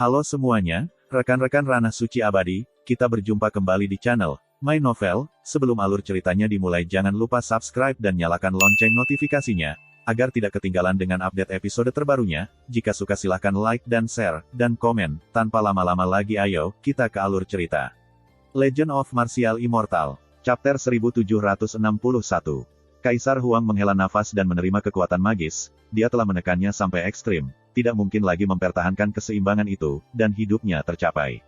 Halo semuanya, rekan-rekan Ranah Suci Abadi, kita berjumpa kembali di channel My Novel. Sebelum alur ceritanya dimulai, jangan lupa subscribe dan nyalakan lonceng notifikasinya, agar tidak ketinggalan dengan update episode terbarunya. Jika suka silahkan like dan share, dan komen. Tanpa lama-lama lagi ayo, kita ke alur cerita. Legend of Martial Immortal, Chapter 1761. Kaisar Huang menghela nafas dan menerima kekuatan magis. Dia telah menekannya sampai ekstrim, tidak mungkin lagi mempertahankan keseimbangan itu, dan hidupnya tercapai.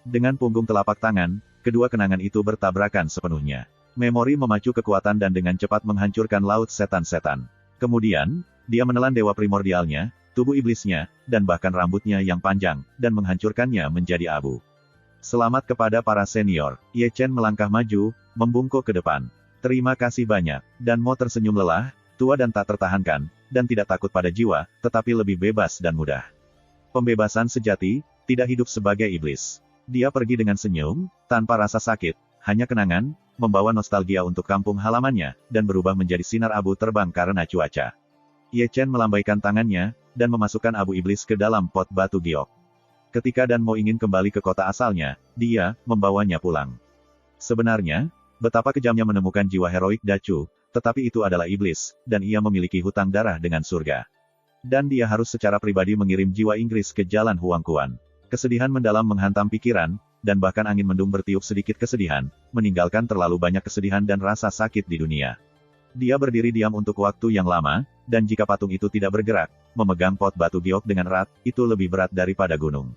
Dengan punggung telapak tangan, kedua kenangan itu bertabrakan sepenuhnya. Memori memacu kekuatan dan dengan cepat menghancurkan laut setan-setan. Kemudian, dia menelan dewa primordialnya, tubuh iblisnya, dan bahkan rambutnya yang panjang, dan menghancurkannya menjadi abu. Selamat kepada para senior. Ye Chen melangkah maju, membungkuk ke depan. Terima kasih banyak. Dan Mo tersenyum lelah, tua dan tak tertahankan, dan tidak takut pada jiwa, tetapi lebih bebas dan mudah. Pembebasan sejati, tidak hidup sebagai iblis. Dia pergi dengan senyum, tanpa rasa sakit, hanya kenangan, membawa nostalgia untuk kampung halamannya, dan berubah menjadi sinar abu terbang karena cuaca. Ye Chen melambaikan tangannya, dan memasukkan abu iblis ke dalam pot batu giok. Ketika Dan Mo ingin kembali ke kota asalnya, dia membawanya pulang. Sebenarnya, betapa kejamnya menemukan jiwa heroik Dacu, tetapi itu adalah iblis, dan ia memiliki hutang darah dengan surga. Dan dia harus secara pribadi mengirim jiwa Inggris ke jalan Huang Kuan. Kesedihan mendalam menghantam pikiran, dan bahkan angin mendung bertiup sedikit kesedihan, meninggalkan terlalu banyak kesedihan dan rasa sakit di dunia. Dia berdiri diam untuk waktu yang lama, dan jika patung itu tidak bergerak, memegang pot batu giok dengan erat, itu lebih berat daripada gunung.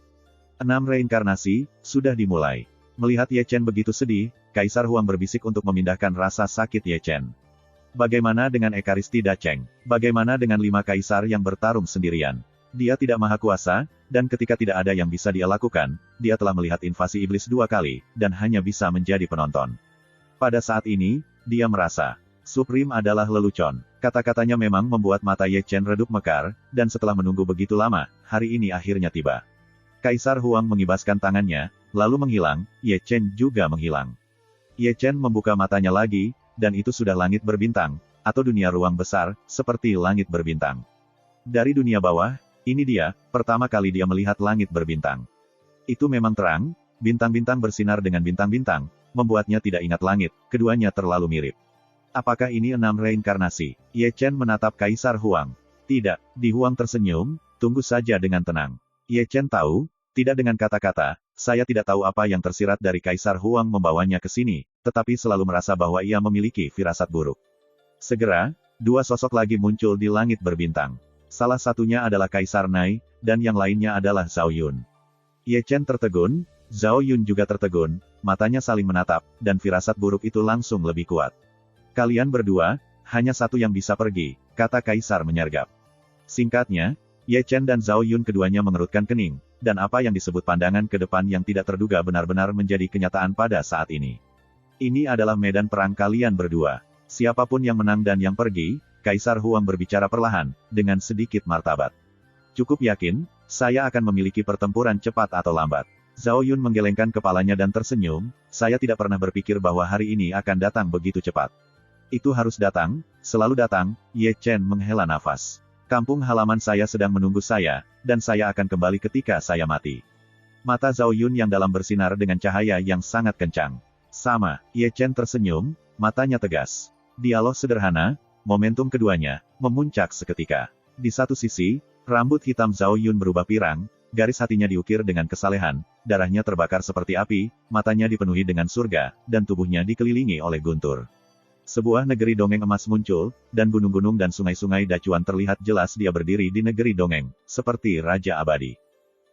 6 reinkarnasi, sudah dimulai. Melihat Ye Chen begitu sedih, Kaisar Huang berbisik untuk memindahkan rasa sakit Ye Chen. Bagaimana dengan Ekaristi Dacheng? Bagaimana dengan 5 kaisar yang bertarung sendirian? Dia tidak maha kuasa, dan ketika tidak ada yang bisa dia lakukan, dia telah melihat invasi iblis 2 kali, dan hanya bisa menjadi penonton. Pada saat ini, dia merasa, Supreme adalah lelucon. Kata-katanya memang membuat mata Ye Chen redup mekar, dan setelah menunggu begitu lama, hari ini akhirnya tiba. Kaisar Huang mengibaskan tangannya, lalu menghilang, Ye Chen juga menghilang. Ye Chen membuka matanya lagi, dan itu sudah langit berbintang, atau dunia ruang besar, seperti langit berbintang. Dari dunia bawah, ini dia, pertama kali dia melihat langit berbintang. Itu memang terang, bintang-bintang bersinar dengan bintang-bintang, membuatnya tidak ingat langit, keduanya terlalu mirip. Apakah ini 6 reinkarnasi? Ye Chen menatap Kaisar Huang. Tidak, Di Huang tersenyum, tunggu saja dengan tenang. Ye Chen tahu, tidak dengan kata-kata, saya tidak tahu apa yang tersirat dari Kaisar Huang membawanya ke sini, tetapi selalu merasa bahwa ia memiliki firasat buruk. Segera, 2 sosok lagi muncul di langit berbintang. Salah satunya adalah Kaisar Nai, dan yang lainnya adalah Zhao Yun. Ye Chen tertegun, Zhao Yun juga tertegun, matanya saling menatap, dan firasat buruk itu langsung lebih kuat. Kalian berdua, hanya satu yang bisa pergi, kata Kaisar menyergap. Singkatnya, Ye Chen dan Zhao Yun keduanya mengerutkan kening, dan apa yang disebut pandangan ke depan yang tidak terduga benar-benar menjadi kenyataan pada saat ini. Ini adalah medan perang kalian berdua. Siapapun yang menang dan yang pergi, Kaisar Huang berbicara perlahan, dengan sedikit martabat. Cukup yakin, saya akan memiliki pertempuran cepat atau lambat. Zhao Yun menggelengkan kepalanya dan tersenyum, saya tidak pernah berpikir bahwa hari ini akan datang begitu cepat. Itu harus datang, selalu datang, Ye Chen menghela nafas. Kampung halaman saya sedang menunggu saya, dan saya akan kembali ketika saya mati. Mata Zhao Yun yang dalam bersinar dengan cahaya yang sangat kencang. Sama, Ye Chen tersenyum, matanya tegas. Dialog sederhana, momentum keduanya, memuncak seketika. Di satu sisi, rambut hitam Zhao Yun berubah pirang, garis hatinya diukir dengan kesalehan, darahnya terbakar seperti api, matanya dipenuhi dengan surga, dan tubuhnya dikelilingi oleh guntur. Sebuah negeri dongeng emas muncul, dan gunung-gunung dan sungai-sungai Dacuan terlihat jelas dia berdiri di negeri dongeng, seperti Raja Abadi.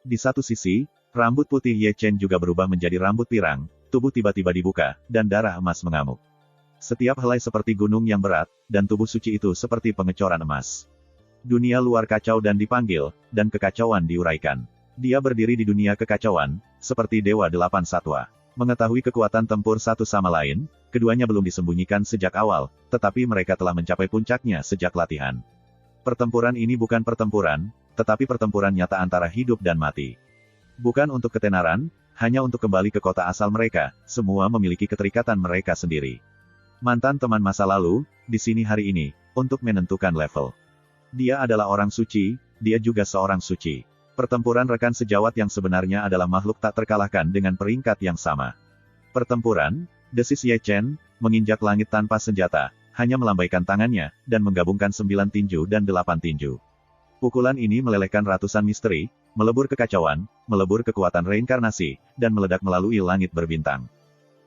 Di satu sisi, rambut putih Ye Chen juga berubah menjadi rambut pirang, tubuh tiba-tiba dibuka, dan darah emas mengamuk. Setiap helai seperti gunung yang berat, dan tubuh suci itu seperti pengecoran emas. Dunia luar kacau dan dipanggil, dan kekacauan diuraikan. Dia berdiri di dunia kekacauan, seperti Dewa 8 Satwa. Mengetahui kekuatan tempur satu sama lain, keduanya belum disembunyikan sejak awal, tetapi mereka telah mencapai puncaknya sejak latihan. Pertempuran ini bukan pertempuran, tetapi pertempuran nyata antara hidup dan mati. Bukan untuk ketenaran, hanya untuk kembali ke kota asal mereka, semua memiliki keterikatan mereka sendiri. Mantan teman masa lalu, di sini hari ini, untuk menentukan level. Dia adalah orang suci, dia juga seorang suci. Pertempuran rekan sejawat yang sebenarnya adalah makhluk tak terkalahkan dengan peringkat yang sama. Pertempuran, desis Ye Chen, menginjak langit tanpa senjata, hanya melambaikan tangannya, dan menggabungkan 9 tinju dan 8 tinju. Pukulan ini melelehkan ratusan misteri, melebur kekacauan, melebur kekuatan reinkarnasi, dan meledak melalui langit berbintang.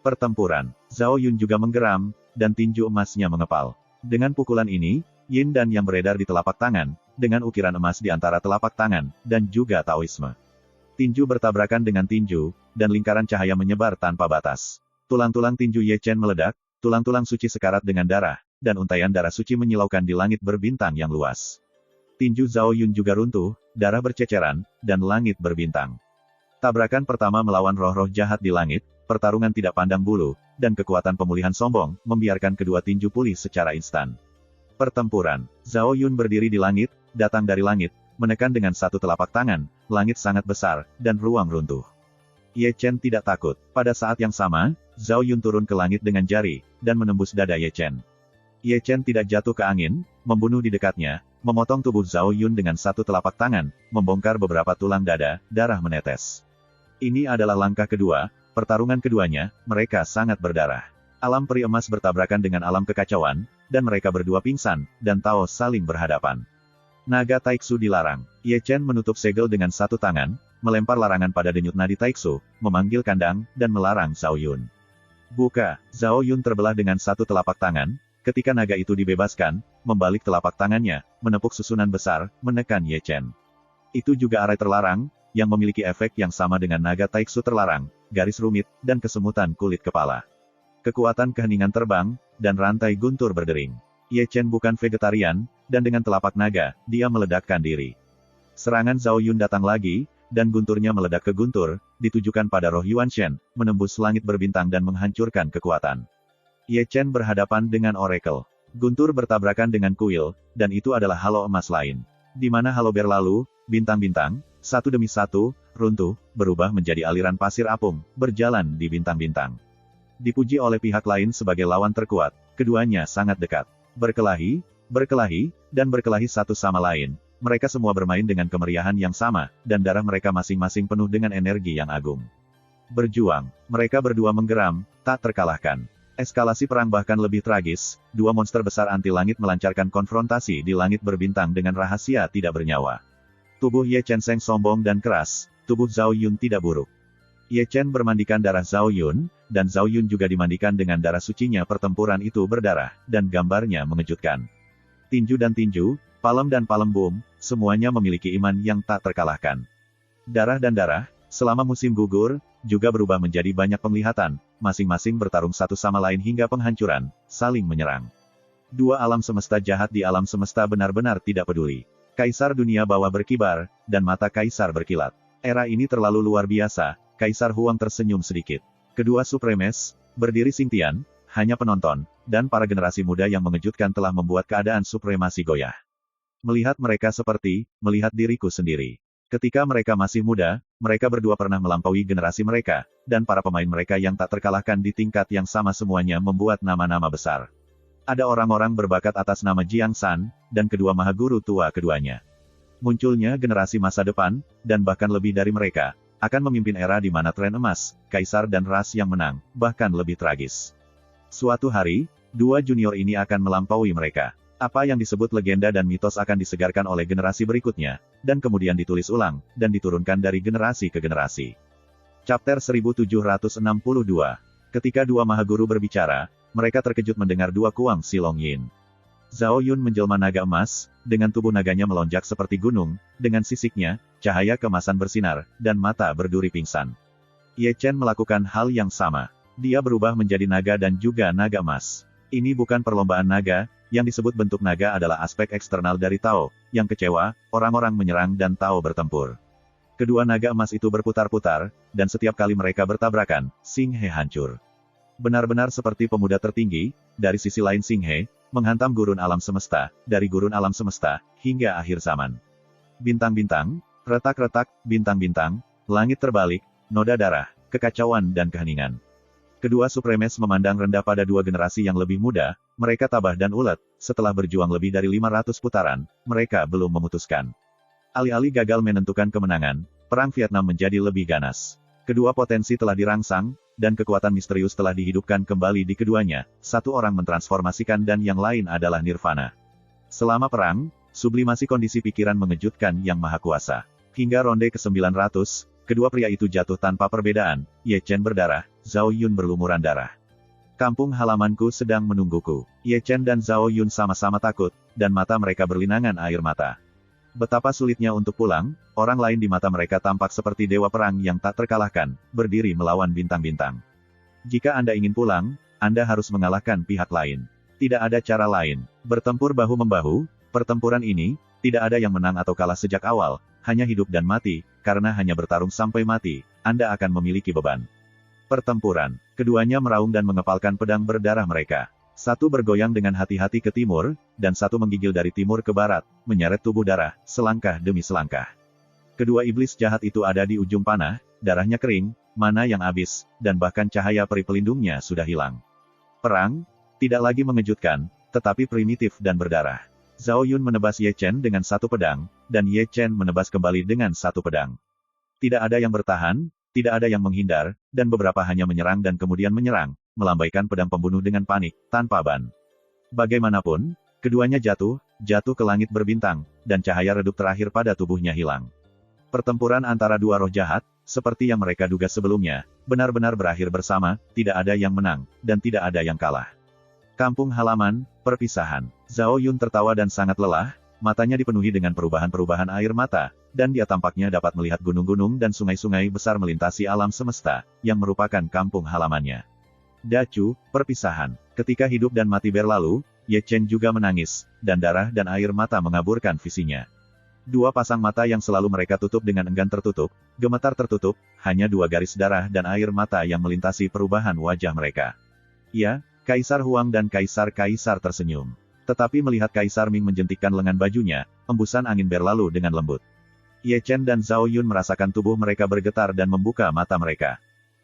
Pertempuran, Zhao Yun juga menggeram, dan tinju emasnya mengepal. Dengan pukulan ini, Yin dan Yang beredar di telapak tangan, dengan ukiran emas di antara telapak tangan, dan juga Taoisme. Tinju bertabrakan dengan tinju, dan lingkaran cahaya menyebar tanpa batas. Tulang-tulang tinju Ye Chen meledak, tulang-tulang suci sekarat dengan darah, dan untaian darah suci menyilaukan di langit berbintang yang luas. Tinju Zhao Yun juga runtuh, darah berceceran, dan langit berbintang. Tabrakan pertama melawan roh-roh jahat di langit, pertarungan tidak pandang bulu, dan kekuatan pemulihan sombong, membiarkan kedua tinju pulih secara instan. Pertempuran, Zhao Yun berdiri di langit, datang dari langit, menekan dengan satu telapak tangan, langit sangat besar, dan ruang runtuh. Ye Chen tidak takut. Pada saat yang sama, Zhao Yun turun ke langit dengan jari, dan menembus dada Ye Chen. Ye Chen tidak jatuh ke angin, membunuh di dekatnya, memotong tubuh Zhao Yun dengan satu telapak tangan, membongkar beberapa tulang dada, darah menetes. Ini adalah langkah kedua, pertarungan keduanya, mereka sangat berdarah. Alam peri emas bertabrakan dengan alam kekacauan, dan mereka berdua pingsan, dan Tao saling berhadapan. Naga Taiksu dilarang. Ye Chen menutup segel dengan satu tangan, melempar larangan pada denyut nadi Taiksu, memanggil kandang, dan melarang Zhao Yun. Buka, Zhao Yun terbelah dengan satu telapak tangan, ketika naga itu dibebaskan, membalik telapak tangannya, menepuk susunan besar, menekan Ye Chen. Itu juga arai terlarang, yang memiliki efek yang sama dengan naga Taiksu terlarang, garis rumit, dan kesemutan kulit kepala. Kekuatan keheningan terbang, dan rantai guntur berdering. Ye Chen bukan vegetarian, dan dengan telapak naga, dia meledakkan diri. Serangan Zhao Yun datang lagi, dan gunturnya meledak ke guntur, ditujukan pada roh Yuan Shen, menembus langit berbintang dan menghancurkan kekuatan. Ye Chen berhadapan dengan Oracle. Guntur bertabrakan dengan kuil, dan itu adalah halo emas lain. Di mana halo berlalu, bintang-bintang, satu demi satu, runtuh, berubah menjadi aliran pasir apung, berjalan di bintang-bintang. Dipuji oleh pihak lain sebagai lawan terkuat, keduanya sangat dekat. Berkelahi, dan berkelahi satu sama lain. Mereka semua bermain dengan kemeriahan yang sama, dan darah mereka masing-masing penuh dengan energi yang agung. Berjuang, mereka berdua menggeram, tak terkalahkan. Eskalasi perang bahkan lebih tragis, dua monster besar anti langit melancarkan konfrontasi di langit berbintang dengan rahasia tidak bernyawa. Tubuh Ye Chen Seng sombong dan keras, tubuh Zhao Yun tidak buruk. Ye Chen bermandikan darah Zhao Yun, dan Zhao Yun juga dimandikan dengan darah sucinya. Pertempuran itu berdarah, dan gambarnya mengejutkan. Tinju dan tinju, palem dan palem boom, semuanya memiliki iman yang tak terkalahkan. Darah dan darah, selama musim gugur, juga berubah menjadi banyak penglihatan, masing-masing bertarung satu sama lain hingga penghancuran, saling menyerang. Dua alam semesta jahat di alam semesta benar-benar tidak peduli. Kaisar dunia bawah berkibar, dan mata Kaisar berkilat. Era ini terlalu luar biasa, Kaisar Huang tersenyum sedikit. Kedua Supremes, berdiri Xingtian, hanya penonton, dan para generasi muda yang mengejutkan telah membuat keadaan supremasi goyah. Melihat mereka seperti, melihat diriku sendiri. Ketika mereka masih muda, mereka berdua pernah melampaui generasi mereka, dan para pemain mereka yang tak terkalahkan di tingkat yang sama semuanya membuat nama-nama besar. Ada orang-orang berbakat atas nama Jiang San, dan kedua mahaguru tua keduanya. Munculnya generasi masa depan, dan bahkan lebih dari mereka, akan memimpin era di mana tren emas, kaisar dan ras yang menang, bahkan lebih tragis. Suatu hari, dua junior ini akan melampaui mereka. Apa yang disebut legenda dan mitos akan disegarkan oleh generasi berikutnya, dan kemudian ditulis ulang, dan diturunkan dari generasi ke generasi. Chapter 1762. Ketika dua mahaguru berbicara, mereka terkejut mendengar dua kuang Silong Yin. Zhao Yun menjelma naga emas, dengan tubuh naganya melonjak seperti gunung, dengan sisiknya, cahaya keemasan bersinar, dan mata berduri pingsan. Ye Chen melakukan hal yang sama. Dia berubah menjadi naga dan juga naga emas. Ini bukan perlombaan naga, yang disebut bentuk naga adalah aspek eksternal dari Tao, yang kecewa, orang-orang menyerang dan Tao bertempur. Kedua naga emas itu berputar-putar, dan setiap kali mereka bertabrakan, Xing He hancur. Benar-benar seperti pemuda tertinggi, dari sisi lain Xing He, menghantam gurun alam semesta, dari gurun alam semesta, hingga akhir zaman. Bintang-bintang, retak-retak, bintang-bintang, langit terbalik, noda darah, kekacauan dan keheningan. Kedua Supremes memandang rendah pada dua generasi yang lebih muda, mereka tabah dan ulet, setelah berjuang lebih dari 500 putaran, mereka belum memutuskan. Alih-alih gagal menentukan kemenangan, Perang Vietnam menjadi lebih ganas. Kedua potensi telah dirangsang, dan kekuatan misterius telah dihidupkan kembali di keduanya, satu orang mentransformasikan dan yang lain adalah Nirvana. Selama perang, sublimasi kondisi pikiran mengejutkan Yang Maha Kuasa. Hingga ronde ke-900, kedua pria itu jatuh tanpa perbedaan, Ye Chen berdarah, Zhao Yun berlumuran darah. Kampung halamanku sedang menungguku. Ye Chen dan Zhao Yun sama-sama takut, dan mata mereka berlinangan air mata. Betapa sulitnya untuk pulang, orang lain di mata mereka tampak seperti dewa perang yang tak terkalahkan, berdiri melawan bintang-bintang. Jika Anda ingin pulang, Anda harus mengalahkan pihak lain. Tidak ada cara lain. Bertempur bahu-membahu, pertempuran ini, tidak ada yang menang atau kalah sejak awal, hanya hidup dan mati, karena hanya bertarung sampai mati, Anda akan memiliki beban. Pertempuran. Keduanya meraung dan mengepalkan pedang berdarah mereka. Satu bergoyang dengan hati-hati ke timur, dan satu menggigil dari timur ke barat, menyeret tubuh darah, selangkah demi selangkah. Kedua iblis jahat itu ada di ujung panah, darahnya kering, mana yang habis, dan bahkan cahaya peri pelindungnya sudah hilang. Perang, tidak lagi mengejutkan, tetapi primitif dan berdarah. Zhao Yun menebas Ye Chen dengan satu pedang, dan Ye Chen menebas kembali dengan satu pedang. Tidak ada yang bertahan, tidak ada yang menghindar, dan beberapa hanya menyerang dan kemudian menyerang, melambaikan pedang pembunuh dengan panik, tanpa ban. Bagaimanapun, keduanya jatuh ke langit berbintang, dan cahaya redup terakhir pada tubuhnya hilang. Pertempuran antara dua roh jahat, seperti yang mereka duga sebelumnya, benar-benar berakhir bersama, tidak ada yang menang, dan tidak ada yang kalah. Kampung halaman, perpisahan. Zhao Yun tertawa dan sangat lelah, matanya dipenuhi dengan perubahan-perubahan air mata, dan dia tampaknya dapat melihat gunung-gunung dan sungai-sungai besar melintasi alam semesta, yang merupakan kampung halamannya. Dacu, perpisahan. Ketika hidup dan mati berlalu, Ye Chen juga menangis, dan darah dan air mata mengaburkan visinya. Dua pasang mata yang selalu mereka tutup dengan enggan tertutup, gemetar tertutup, hanya dua garis darah dan air mata yang melintasi perubahan wajah mereka. Ya, Kaisar Huang dan Kaisar tersenyum. Tetapi melihat Kaisar Ming menjentikkan lengan bajunya, embusan angin berlalu dengan lembut. Ye Chen dan Zhao Yun merasakan tubuh mereka bergetar dan membuka mata mereka.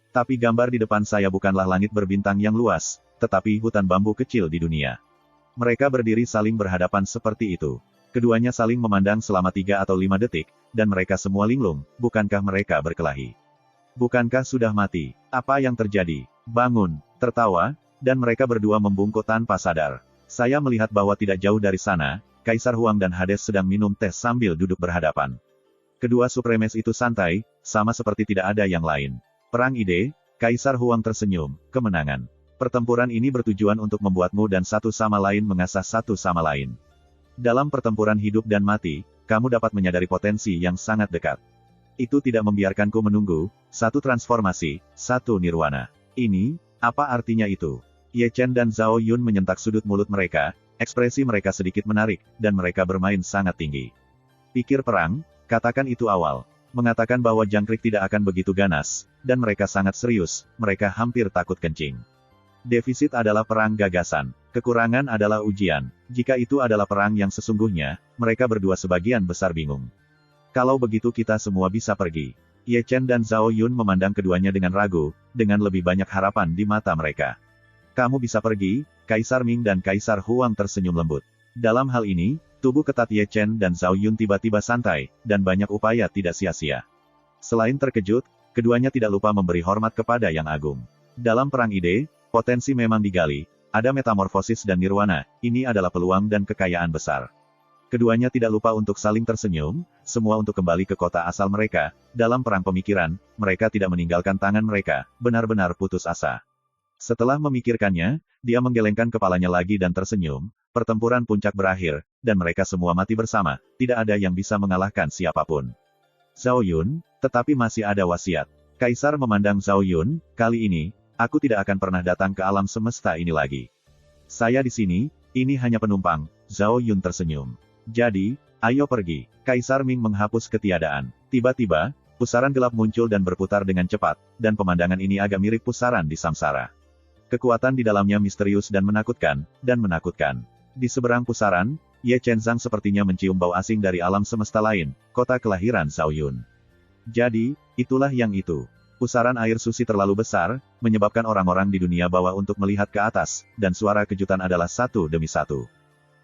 Tapi gambar di depan saya bukanlah langit berbintang yang luas, tetapi hutan bambu kecil di dunia. Mereka berdiri saling berhadapan seperti itu. Keduanya saling memandang selama 3 atau 5 detik, dan mereka semua linglung, bukankah mereka berkelahi? Bukankah sudah mati? Apa yang terjadi? Bangun, tertawa, dan mereka berdua membungkuk tanpa sadar. Saya melihat bahwa tidak jauh dari sana, Kaisar Huang dan Hades sedang minum teh sambil duduk berhadapan. Kedua supremes itu santai, sama seperti tidak ada yang lain. Perang ide, Kaisar Huang tersenyum, kemenangan. Pertempuran ini bertujuan untuk membuatmu dan satu sama lain mengasah satu sama lain. Dalam pertempuran hidup dan mati, kamu dapat menyadari potensi yang sangat dekat. Itu tidak membiarkanku menunggu, satu transformasi, satu nirwana. Ini, apa artinya itu? Ye Chen dan Zhao Yun menyentak sudut mulut mereka, ekspresi mereka sedikit menarik, dan mereka bermain sangat tinggi. Pikir perang, katakan itu awal. Mengatakan bahwa jangkrik tidak akan begitu ganas, dan mereka sangat serius, mereka hampir takut kencing. Defisit adalah perang gagasan, kekurangan adalah ujian. Jika itu adalah perang yang sesungguhnya, mereka berdua sebagian besar bingung. Kalau begitu kita semua bisa pergi. Ye Chen dan Zhao Yun memandang keduanya dengan ragu, dengan lebih banyak harapan di mata mereka. Kamu bisa pergi, Kaisar Ming dan Kaisar Huang tersenyum lembut. Dalam hal ini, tubuh ketat Ye Chen dan Zhao Yun tiba-tiba santai, dan banyak upaya tidak sia-sia. Selain terkejut, keduanya tidak lupa memberi hormat kepada Yang Agung. Dalam perang ide, potensi memang digali, ada metamorfosis dan nirwana, ini adalah peluang dan kekayaan besar. Keduanya tidak lupa untuk saling tersenyum, semua untuk kembali ke kota asal mereka. Dalam perang pemikiran, mereka tidak meninggalkan tangan mereka, benar-benar putus asa. Setelah memikirkannya, dia menggelengkan kepalanya lagi dan tersenyum. Pertempuran puncak berakhir, dan mereka semua mati bersama, tidak ada yang bisa mengalahkan siapapun. Zhao Yun, tetapi masih ada wasiat. Kaisar memandang Zhao Yun, kali ini, aku tidak akan pernah datang ke alam semesta ini lagi. Saya di sini, ini hanya penumpang, Zhao Yun tersenyum. Jadi, ayo pergi. Kaisar Ming menghapus ketiadaan. Tiba-tiba, pusaran gelap muncul dan berputar dengan cepat, dan pemandangan ini agak mirip pusaran di samsara. Kekuatan di dalamnya misterius dan menakutkan, Di seberang pusaran, Ye Chenzang sepertinya mencium bau asing dari alam semesta lain, kota kelahiran Zhao Yun. Jadi, itulah yang itu. Pusaran air suci terlalu besar, menyebabkan orang-orang di dunia bawah untuk melihat ke atas, dan suara kejutan adalah satu demi satu.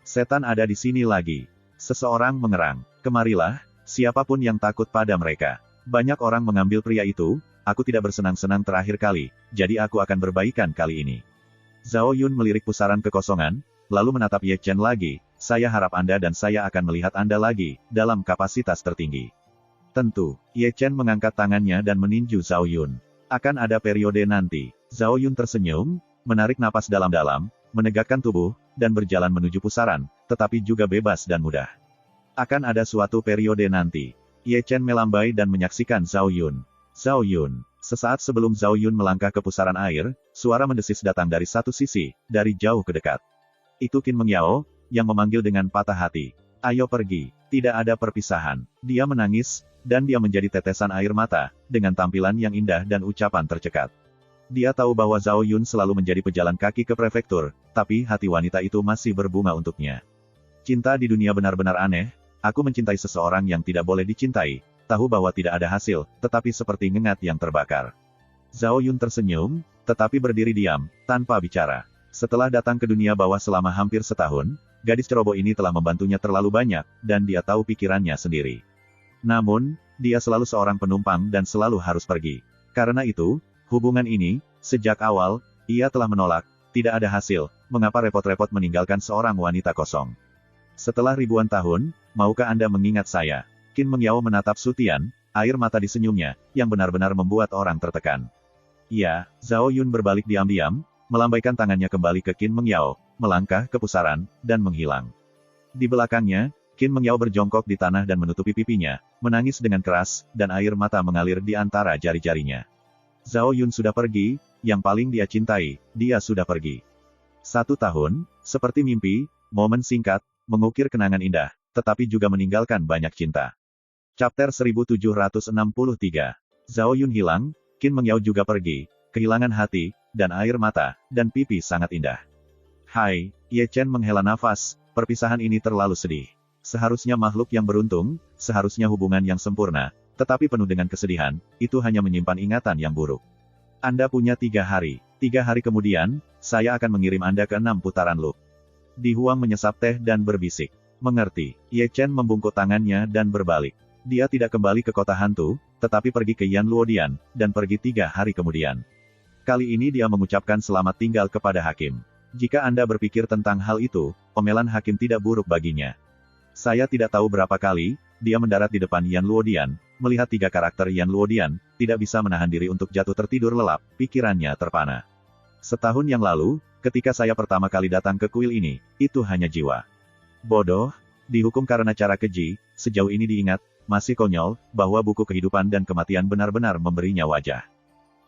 Setan ada di sini lagi. Seseorang mengerang. Kemarilah, Siapapun yang takut pada mereka. Banyak orang mengambil pria itu, aku tidak bersenang-senang terakhir kali, jadi aku akan berbaikan kali ini. Zhao Yun melirik pusaran kekosongan, lalu menatap Ye Chen lagi, saya harap Anda dan saya akan melihat Anda lagi, dalam kapasitas tertinggi. Tentu, Ye Chen mengangkat tangannya dan meninju Zhao Yun. Akan ada periode nanti. Zhao Yun tersenyum, menarik napas dalam-dalam, menegakkan tubuh, dan berjalan menuju pusaran, tetapi juga bebas dan mudah. Akan ada suatu periode nanti. Ye Chen melambai dan menyaksikan Zhao Yun. Zhao Yun. Sesaat sebelum Zhao Yun melangkah ke pusaran air, suara mendesis datang dari satu sisi, dari jauh ke dekat. Itu Qin Mengyao, yang memanggil dengan patah hati. Ayo pergi. Tidak ada perpisahan. Dia menangis, dan dia menjadi tetesan air mata, dengan tampilan yang indah dan ucapan tercekat. Dia tahu bahwa Zhao Yun selalu menjadi pejalan kaki ke prefektur, tapi hati wanita itu masih berbunga untuknya. Cinta di dunia benar-benar aneh, aku mencintai seseorang yang tidak boleh dicintai, tahu bahwa tidak ada hasil, tetapi seperti ngengat yang terbakar. Zhao Yun tersenyum, tetapi berdiri diam, tanpa bicara. Setelah datang ke dunia bawah selama hampir setahun, gadis ceroboh ini telah membantunya terlalu banyak, dan dia tahu pikirannya sendiri. Namun, dia selalu seorang penumpang dan selalu harus pergi. Karena itu, hubungan ini, sejak awal, ia telah menolak, tidak ada hasil, mengapa repot-repot meninggalkan seorang wanita kosong. Setelah ribuan tahun, maukah Anda mengingat saya? Qin Mengyao menatap Su Tian, air mata di senyumnya, yang benar-benar membuat orang tertekan. Ya, Zhao Yun berbalik diam-diam, melambaikan tangannya kembali ke Qin Mengyao, melangkah ke pusaran, dan menghilang. Di belakangnya, Qin Mengyao berjongkok di tanah dan menutupi pipinya, menangis dengan keras, dan air mata mengalir di antara jari-jarinya. Zhao Yun sudah pergi, yang paling dia cintai, dia sudah pergi. 1 tahun, seperti mimpi, momen singkat, mengukir kenangan indah, tetapi juga meninggalkan banyak cinta. Chapter 1763. Zhao Yun hilang, Qin Mengyao juga pergi, kehilangan hati, dan air mata, dan pipi sangat indah. Hai, Ye Chen menghela nafas, perpisahan ini terlalu sedih. Seharusnya makhluk yang beruntung, seharusnya hubungan yang sempurna, tetapi penuh dengan kesedihan, itu hanya menyimpan ingatan yang buruk. Anda punya 3 hari. 3 hari kemudian, saya akan mengirim Anda ke 6 putaran loop. Di Huang menyesap teh dan berbisik. Mengerti. Ye Chen membungkuk tangannya dan berbalik. Dia tidak kembali ke kota hantu, tetapi pergi ke Yan Luodian, dan pergi 3 hari kemudian. Kali ini dia mengucapkan selamat tinggal kepada Hakim. Jika Anda berpikir tentang hal itu, omelan Hakim tidak buruk baginya. Saya tidak tahu berapa kali, dia mendarat di depan Yan Luodian, melihat 3 karakter Yan Luodian, tidak bisa menahan diri untuk jatuh tertidur lelap, pikirannya terpana. Setahun yang lalu, ketika saya pertama kali datang ke kuil ini, itu hanya jiwa. Bodoh, dihukum karena cara keji, sejauh ini diingat, masih konyol, bahwa buku kehidupan dan kematian benar-benar memberinya wajah.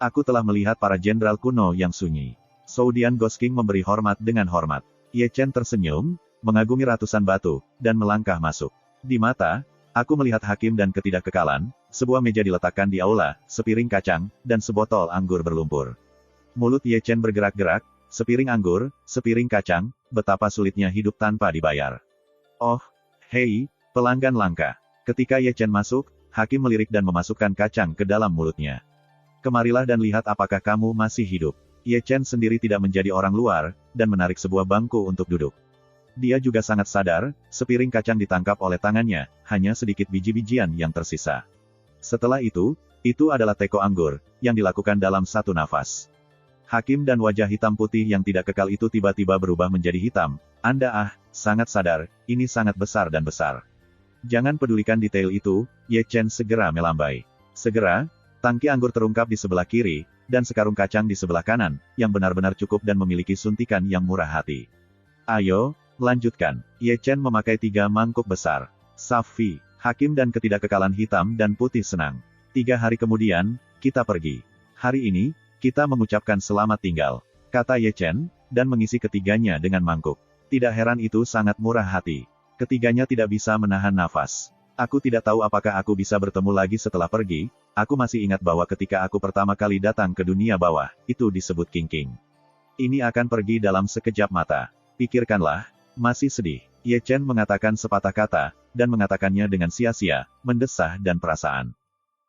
Aku telah melihat para jenderal kuno yang sunyi. Soudian Gosking memberi hormat dengan hormat. Ye Chen tersenyum, mengagumi ratusan batu, dan melangkah masuk. Di mata, aku melihat Hakim dan ketidakkekalan, sebuah meja diletakkan di aula, sepiring kacang, dan sebotol anggur berlumpur. Mulut Ye Chen bergerak-gerak, sepiring anggur, sepiring kacang, betapa sulitnya hidup tanpa dibayar. Oh, hei, pelanggan langka. Ketika Ye Chen masuk, Hakim melirik dan memasukkan kacang ke dalam mulutnya. Kemarilah dan lihat apakah kamu masih hidup. Ye Chen sendiri tidak menjadi orang luar, dan menarik sebuah bangku untuk duduk. Dia juga sangat sadar, sepiring kacang ditangkap oleh tangannya, hanya sedikit biji-bijian yang tersisa. Setelah itu adalah teko anggur, yang dilakukan dalam 1 nafas. Hakim dan wajah hitam putih yang tidak kekal itu tiba-tiba berubah menjadi hitam. Anda sangat sadar, ini sangat besar dan besar. Jangan pedulikan detail itu, Ye Chen segera melambai. Segera, tangki anggur terungkap di sebelah kiri, dan sekarung kacang di sebelah kanan, yang benar-benar cukup dan memiliki suntikan yang murah hati. Ayo, lanjutkan. Ye Chen memakai 3 mangkuk besar. Safi, Hakim dan ketidakkekalan hitam dan putih senang. 3 hari kemudian, kita pergi. Hari ini, kita mengucapkan selamat tinggal, kata Ye Chen, dan mengisi ketiganya dengan mangkuk. Tidak heran itu sangat murah hati. Ketiganya tidak bisa menahan nafas. Aku tidak tahu apakah aku bisa bertemu lagi setelah pergi, aku masih ingat bahwa ketika aku pertama kali datang ke dunia bawah, itu disebut King. Ini akan pergi dalam sekejap mata. Pikirkanlah, masih sedih. Ye Chen mengatakan sepatah kata, dan mengatakannya dengan sia-sia, mendesah dan perasaan.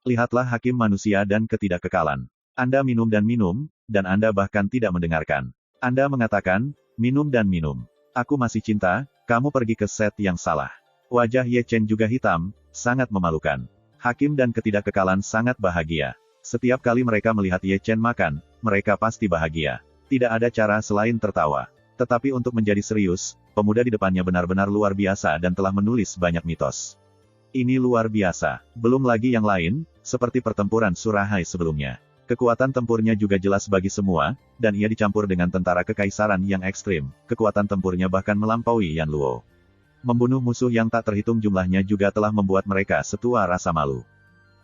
Lihatlah Hakim manusia dan ketidakkekalan. Anda minum dan minum, dan Anda bahkan tidak mendengarkan. Anda mengatakan, minum dan minum. Aku masih cinta, kamu pergi ke set yang salah. Wajah Ye Chen juga hitam, sangat memalukan. Hakim dan ketidakkekalan sangat bahagia. Setiap kali mereka melihat Ye Chen makan, mereka pasti bahagia. Tidak ada cara selain tertawa. Tetapi untuk menjadi serius, pemuda di depannya benar-benar luar biasa dan telah menulis banyak mitos. Ini luar biasa. Belum lagi yang lain, seperti pertempuran Surahai sebelumnya. Kekuatan tempurnya juga jelas bagi semua, dan ia dicampur dengan tentara kekaisaran yang ekstrim. Kekuatan tempurnya bahkan melampaui Yan Luo. Membunuh musuh yang tak terhitung jumlahnya juga telah membuat mereka setua rasa malu.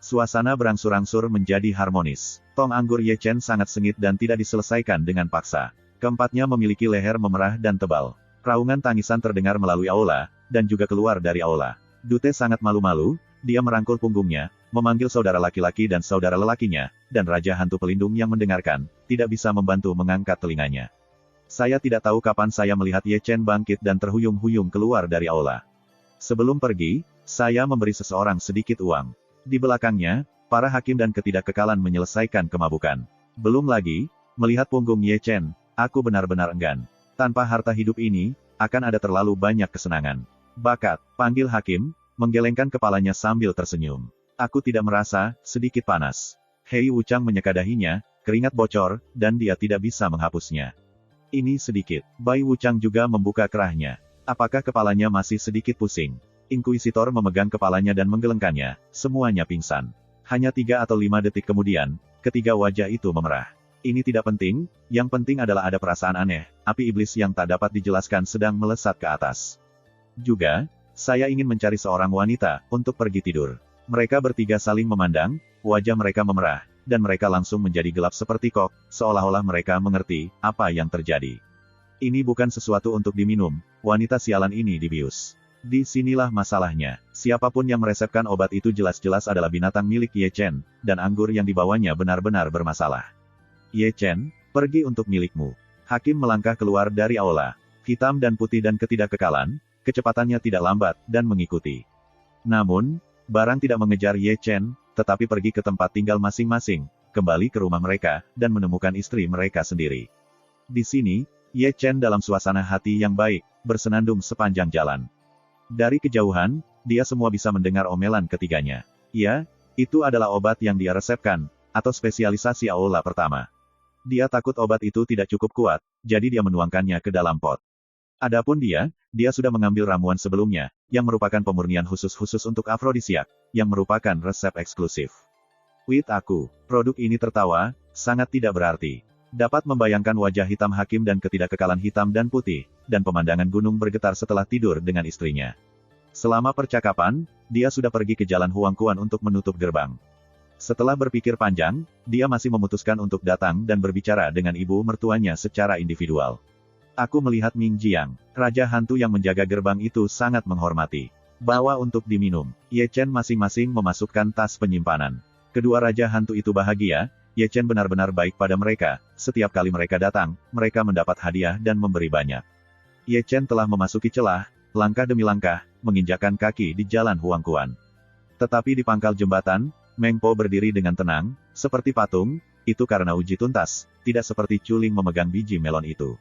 Suasana berangsur-angsur menjadi harmonis. Tong anggur Ye Chen sangat sengit dan tidak diselesaikan dengan paksa. Keempatnya memiliki leher memerah dan tebal. Raungan tangisan terdengar melalui aula, dan juga keluar dari aula. Dute sangat malu-malu, dia merangkul punggungnya, memanggil saudara laki-laki dan saudara lelakinya, dan Raja Hantu Pelindung yang mendengarkan, tidak bisa membantu mengangkat telinganya. Saya tidak tahu kapan saya melihat Ye Chen bangkit dan terhuyung-huyung keluar dari aula. Sebelum pergi, saya memberi seseorang sedikit uang. Di belakangnya, para hakim dan ketidakkekalan menyelesaikan kemabukan. Belum lagi, melihat punggung Ye Chen, aku benar-benar enggan. Tanpa harta hidup ini, akan ada terlalu banyak kesenangan. Bakat, panggil hakim, menggelengkan kepalanya sambil tersenyum. Aku tidak merasa, sedikit panas. Hei Wuchang menyeka dahinya, keringat bocor, dan dia tidak bisa menghapusnya. Ini sedikit. Bai Wuchang juga membuka kerahnya. Apakah kepalanya masih sedikit pusing? Inkuisitor memegang kepalanya dan menggelengkannya, semuanya pingsan. Hanya 3 atau 5 detik kemudian, ketiga wajah itu memerah. Ini tidak penting, yang penting adalah ada perasaan aneh, api iblis yang tak dapat dijelaskan sedang melesat ke atas. Juga, saya ingin mencari seorang wanita, untuk pergi tidur. Mereka bertiga saling memandang, wajah mereka memerah, dan mereka langsung menjadi gelap seperti kok, seolah-olah mereka mengerti, apa yang terjadi. Ini bukan sesuatu untuk diminum, wanita sialan ini dibius. Di sinilah masalahnya, siapapun yang meresepkan obat itu jelas-jelas adalah binatang milik Ye Chen, dan anggur yang dibawanya benar-benar bermasalah. Ye Chen, pergi untuk milikmu. Hakim melangkah keluar dari aula. Hitam dan putih dan ketidakkekalan, kecepatannya tidak lambat, dan mengikuti. Namun, barang tidak mengejar Ye Chen, tetapi pergi ke tempat tinggal masing-masing, kembali ke rumah mereka, dan menemukan istri mereka sendiri. Di sini, Ye Chen dalam suasana hati yang baik, bersenandung sepanjang jalan. Dari kejauhan, dia semua bisa mendengar omelan ketiganya. Ya, itu adalah obat yang dia resepkan, atau spesialisasi aula pertama. Dia takut obat itu tidak cukup kuat, jadi dia menuangkannya ke dalam pot. Adapun dia sudah mengambil ramuan sebelumnya, yang merupakan pemurnian khusus untuk afrodisiak, yang merupakan resep eksklusif. Wait aku, produk ini tertawa, sangat tidak berarti. Dapat membayangkan wajah hitam hakim dan ketidakkekalan hitam dan putih, dan pemandangan gunung bergetar setelah tidur dengan istrinya. Selama percakapan, dia sudah pergi ke jalan Huangquan untuk menutup gerbang. Setelah berpikir panjang, dia masih memutuskan untuk datang dan berbicara dengan ibu mertuanya secara individual. Aku melihat Ming Jiang, Raja Hantu yang menjaga gerbang itu sangat menghormati. Bawa untuk diminum. Ye Chen masing-masing memasukkan tas penyimpanan. Kedua Raja Hantu itu bahagia, Ye Chen benar-benar baik pada mereka, setiap kali mereka datang, mereka mendapat hadiah dan memberi banyak. Ye Chen telah memasuki celah, langkah demi langkah, menginjakkan kaki di jalan Huangquan. Tetapi di pangkal jembatan, Meng Po berdiri dengan tenang, seperti patung, itu karena uji tuntas, tidak seperti Culing memegang biji melon itu.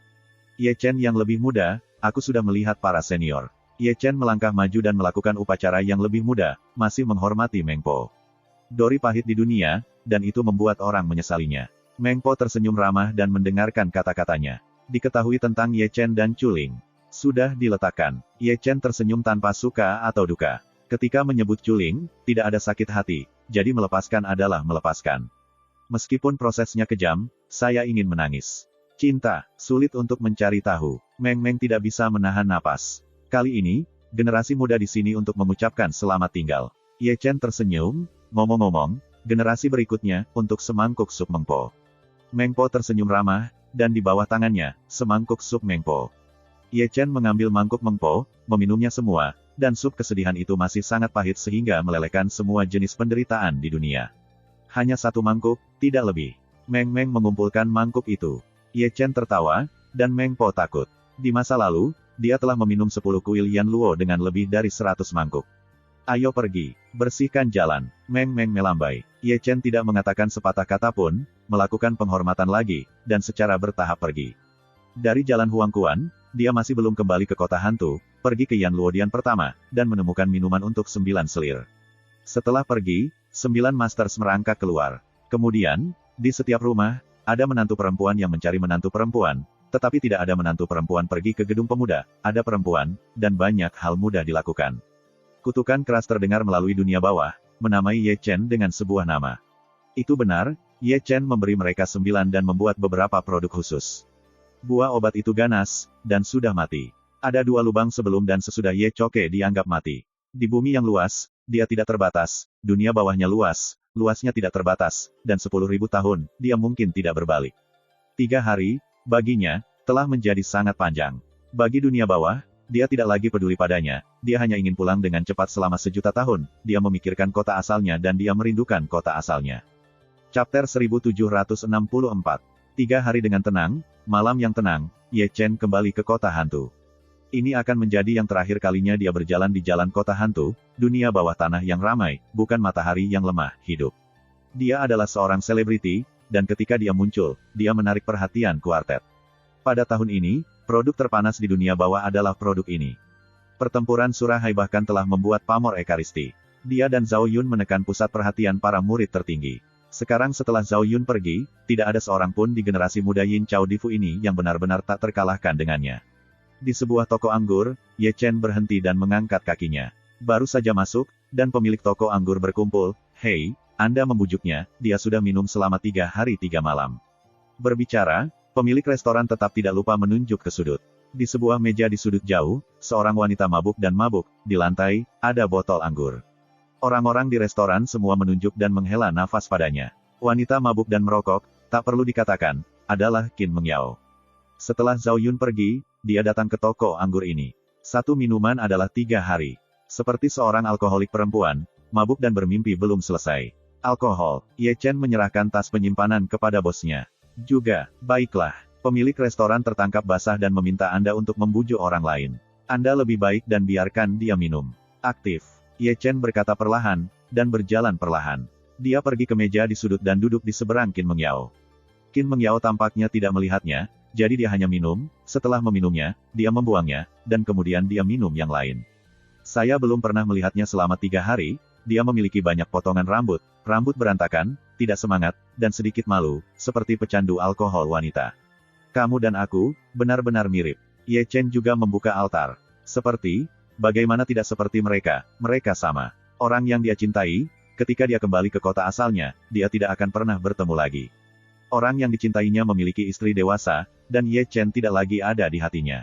Ye Chen yang lebih muda, aku sudah melihat para senior. Ye Chen melangkah maju dan melakukan upacara yang lebih muda, masih menghormati Meng Po. Dori pahit di dunia, dan itu membuat orang menyesalinya. Meng Po tersenyum ramah dan mendengarkan kata-katanya. Diketahui tentang Ye Chen dan Culing. Sudah diletakkan. Ye Chen tersenyum tanpa suka atau duka. Ketika menyebut Culing, tidak ada sakit hati, jadi melepaskan adalah melepaskan. Meskipun prosesnya kejam, saya ingin menangis. Cinta, sulit untuk mencari tahu. Meng tidak bisa menahan napas. Kali ini, generasi muda di sini untuk mengucapkan selamat tinggal. Ye Chen tersenyum, ngomong-ngomong, generasi berikutnya, untuk semangkuk sup Meng Po. Meng Po tersenyum ramah, dan di bawah tangannya, semangkuk sup Meng Po. Ye Chen mengambil mangkuk Meng Po, meminumnya semua, dan sup kesedihan itu masih sangat pahit sehingga melelehkan semua jenis penderitaan di dunia. Hanya satu mangkuk, tidak lebih. Meng mengumpulkan mangkuk itu. Ye Chen tertawa, dan Meng Po takut. Di masa lalu, dia telah meminum 10 kuil Yan Luo dengan lebih dari 100 mangkuk. Ayo pergi, bersihkan jalan. Meng melambai. Ye Chen tidak mengatakan sepatah kata pun, melakukan penghormatan lagi, dan secara bertahap pergi. Dari jalan Huangquan, dia masih belum kembali ke kota hantu, pergi ke Yan Luodian pertama, dan menemukan minuman untuk 9 selir. Setelah pergi, 9 masters merangkak keluar. Kemudian, di setiap rumah, ada menantu perempuan yang mencari menantu perempuan, tetapi tidak ada menantu perempuan pergi ke gedung pemuda, ada perempuan, dan banyak hal mudah dilakukan. Kutukan keras terdengar melalui dunia bawah, menamai Ye Chen dengan sebuah nama. Itu benar, Ye Chen memberi mereka 9 dan membuat beberapa produk khusus. Buah obat itu ganas, dan sudah mati. Ada 2 lubang sebelum dan sesudah Ye Choke dianggap mati. Di bumi yang luas, dia tidak terbatas, dunia bawahnya luas, luasnya tidak terbatas, dan 10.000 tahun, dia mungkin tidak berbalik. 3 hari, baginya, telah menjadi sangat panjang. Bagi dunia bawah, dia tidak lagi peduli padanya, dia hanya ingin pulang dengan cepat selama 1.000.000 tahun, dia memikirkan kota asalnya dan dia merindukan kota asalnya. Chapter 1764. 3 hari dengan tenang, malam yang tenang, Ye Chen kembali ke kota hantu. Ini akan menjadi yang terakhir kalinya dia berjalan di jalan kota hantu, dunia bawah tanah yang ramai, bukan matahari yang lemah, hidup. Dia adalah seorang selebriti, dan ketika dia muncul, dia menarik perhatian kuartet. Pada tahun ini, produk terpanas di dunia bawah adalah produk ini. Pertempuran Surahai bahkan telah membuat pamor Ekaristi. Dia dan Zhao Yun menekan pusat perhatian para murid tertinggi. Sekarang setelah Zhao Yun pergi, tidak ada seorang pun di generasi muda Yin Chao Difu ini yang benar-benar tak terkalahkan dengannya. Di sebuah toko anggur, Ye Chen berhenti dan mengangkat kakinya. Baru saja masuk, dan pemilik toko anggur berkumpul, "Hei, Anda membujuknya, dia sudah minum selama 3 hari 3 malam." Berbicara, pemilik restoran tetap tidak lupa menunjuk ke sudut. Di sebuah meja di sudut jauh, seorang wanita mabuk dan mabuk, di lantai, ada botol anggur. Orang-orang di restoran semua menunjuk dan menghela nafas padanya. Wanita mabuk dan merokok, tak perlu dikatakan, adalah Qin Mengyao. Setelah Zhao Yun pergi, dia datang ke toko anggur ini. Satu minuman adalah 3 hari. Seperti seorang alkoholik perempuan, mabuk dan bermimpi belum selesai. Alkohol, Ye Chen menyerahkan tas penyimpanan kepada bosnya. Juga, baiklah, pemilik restoran tertangkap basah dan meminta Anda untuk membujuk orang lain. Anda lebih baik dan biarkan dia minum. Aktif. Ye Chen berkata perlahan, dan berjalan perlahan. Dia pergi ke meja di sudut dan duduk di seberang Qin Mengyao. Qin Mengyao tampaknya tidak melihatnya, jadi dia hanya minum, setelah meminumnya, dia membuangnya, dan kemudian dia minum yang lain. Saya belum pernah melihatnya selama 3 hari, dia memiliki banyak potongan rambut, rambut berantakan, tidak semangat, dan sedikit malu, seperti pecandu alkohol wanita. Kamu dan aku, benar-benar mirip. Ye Chen juga membuka altar. Bagaimana tidak seperti mereka, mereka sama. Orang yang dia cintai, ketika dia kembali ke kota asalnya, dia tidak akan pernah bertemu lagi. Orang yang dicintainya memiliki istri dewasa, dan Ye Chen tidak lagi ada di hatinya.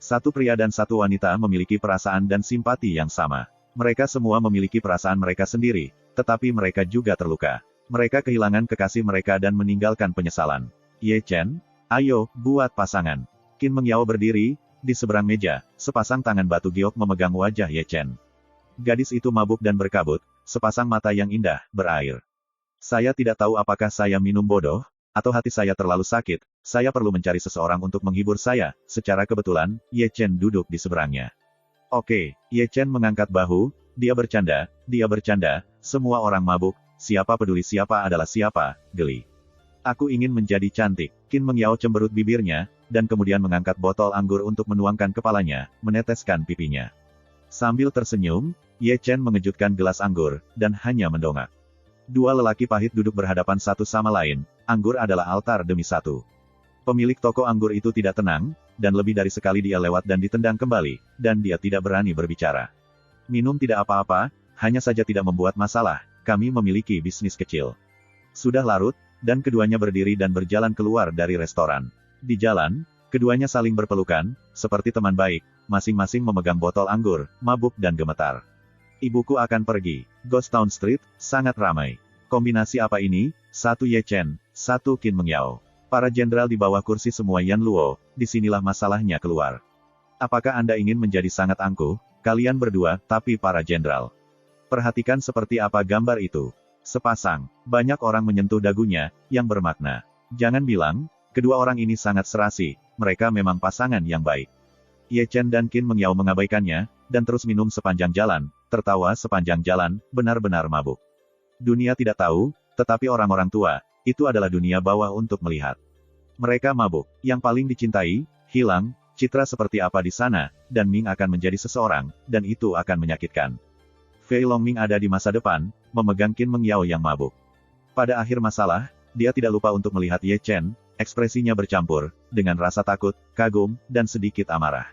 Satu pria dan satu wanita memiliki perasaan dan simpati yang sama. Mereka semua memiliki perasaan mereka sendiri, tetapi mereka juga terluka. Mereka kehilangan kekasih mereka dan meninggalkan penyesalan. Ye Chen, ayo, buat pasangan. Qin Mengyao berdiri, di seberang meja, sepasang tangan batu giok memegang wajah Ye Chen. Gadis itu mabuk dan berkabut, sepasang mata yang indah, berair. Saya tidak tahu apakah saya minum bodoh, atau hati saya terlalu sakit, saya perlu mencari seseorang untuk menghibur saya. Secara kebetulan, Ye Chen duduk di seberangnya. Oke, Ye Chen mengangkat bahu, dia bercanda, semua orang mabuk, siapa peduli siapa adalah siapa, geli. Aku ingin menjadi cantik. Qin Mengyao cemberut bibirnya, dan kemudian mengangkat botol anggur untuk menuangkan kepalanya, meneteskan pipinya. Sambil tersenyum, Ye Chen mengejutkan gelas anggur, dan hanya mendongak. 2 lelaki pahit duduk berhadapan satu sama lain, anggur adalah altar demi satu. Pemilik toko anggur itu tidak tenang, dan lebih dari sekali dia lewat dan ditendang kembali, dan dia tidak berani berbicara. Minum tidak apa-apa, hanya saja tidak membuat masalah, kami memiliki bisnis kecil. Sudah larut, dan keduanya berdiri dan berjalan keluar dari restoran. Di jalan, keduanya saling berpelukan, seperti teman baik, masing-masing memegang botol anggur, mabuk dan gemetar. Ibuku akan pergi. Ghost Town Street, sangat ramai. Kombinasi apa ini? Satu Ye Chen, satu Qin Mengyao. Para jenderal di bawah kursi semua Yan Luo, disinilah masalahnya keluar. Apakah Anda ingin menjadi sangat angkuh? Kalian berdua, tapi para jenderal. Perhatikan seperti apa gambar itu. Sepasang, banyak orang menyentuh dagunya, yang bermakna. Jangan bilang, kedua orang ini sangat serasi, mereka memang pasangan yang baik. Ye Chen dan Qin Mengyao mengabaikannya, dan terus minum sepanjang jalan, tertawa sepanjang jalan, benar-benar mabuk. Dunia tidak tahu, tetapi orang-orang tua, itu adalah dunia bawah untuk melihat. Mereka mabuk, yang paling dicintai, hilang, citra seperti apa di sana, dan Ming akan menjadi seseorang, dan itu akan menyakitkan. Fei Longming ada di masa depan, memegang Qin Mengyao yang mabuk. Pada akhir masalah, dia tidak lupa untuk melihat Ye Chen, ekspresinya bercampur, dengan rasa takut, kagum, dan sedikit amarah.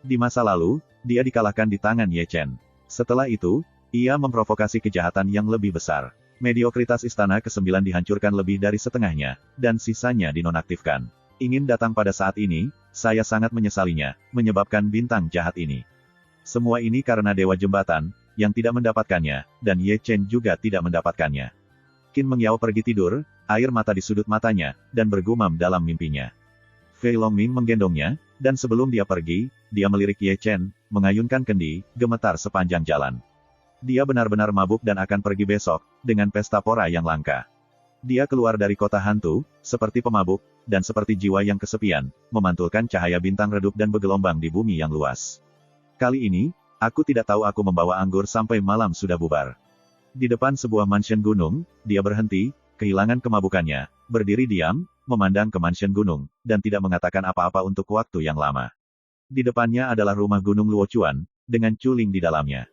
Di masa lalu, dia dikalahkan di tangan Ye Chen. Setelah itu, ia memprovokasi kejahatan yang lebih besar. Mediokritas Istana ke-9 dihancurkan lebih dari setengahnya, dan sisanya dinonaktifkan. Ingin datang pada saat ini, saya sangat menyesalinya, menyebabkan bintang jahat ini. Semua ini karena Dewa Jembatan, yang tidak mendapatkannya, dan Ye Chen juga tidak mendapatkannya. Qin Mengyao pergi tidur, air mata di sudut matanya, dan bergumam dalam mimpinya. Fei Longming menggendongnya, dan sebelum dia pergi, dia melirik Ye Chen, mengayunkan kendi, gemetar sepanjang jalan. Dia benar-benar mabuk dan akan pergi besok, dengan pesta pora yang langka. Dia keluar dari kota hantu, seperti pemabuk, dan seperti jiwa yang kesepian, memantulkan cahaya bintang redup dan bergelombang di bumi yang luas. Kali ini, aku tidak tahu aku membawa anggur sampai malam sudah bubar. Di depan sebuah mansion gunung, dia berhenti, kehilangan kemabukannya, berdiri diam, memandang ke mansion gunung, dan tidak mengatakan apa-apa untuk waktu yang lama. Di depannya adalah rumah gunung Luochuan, dengan Chuling di dalamnya.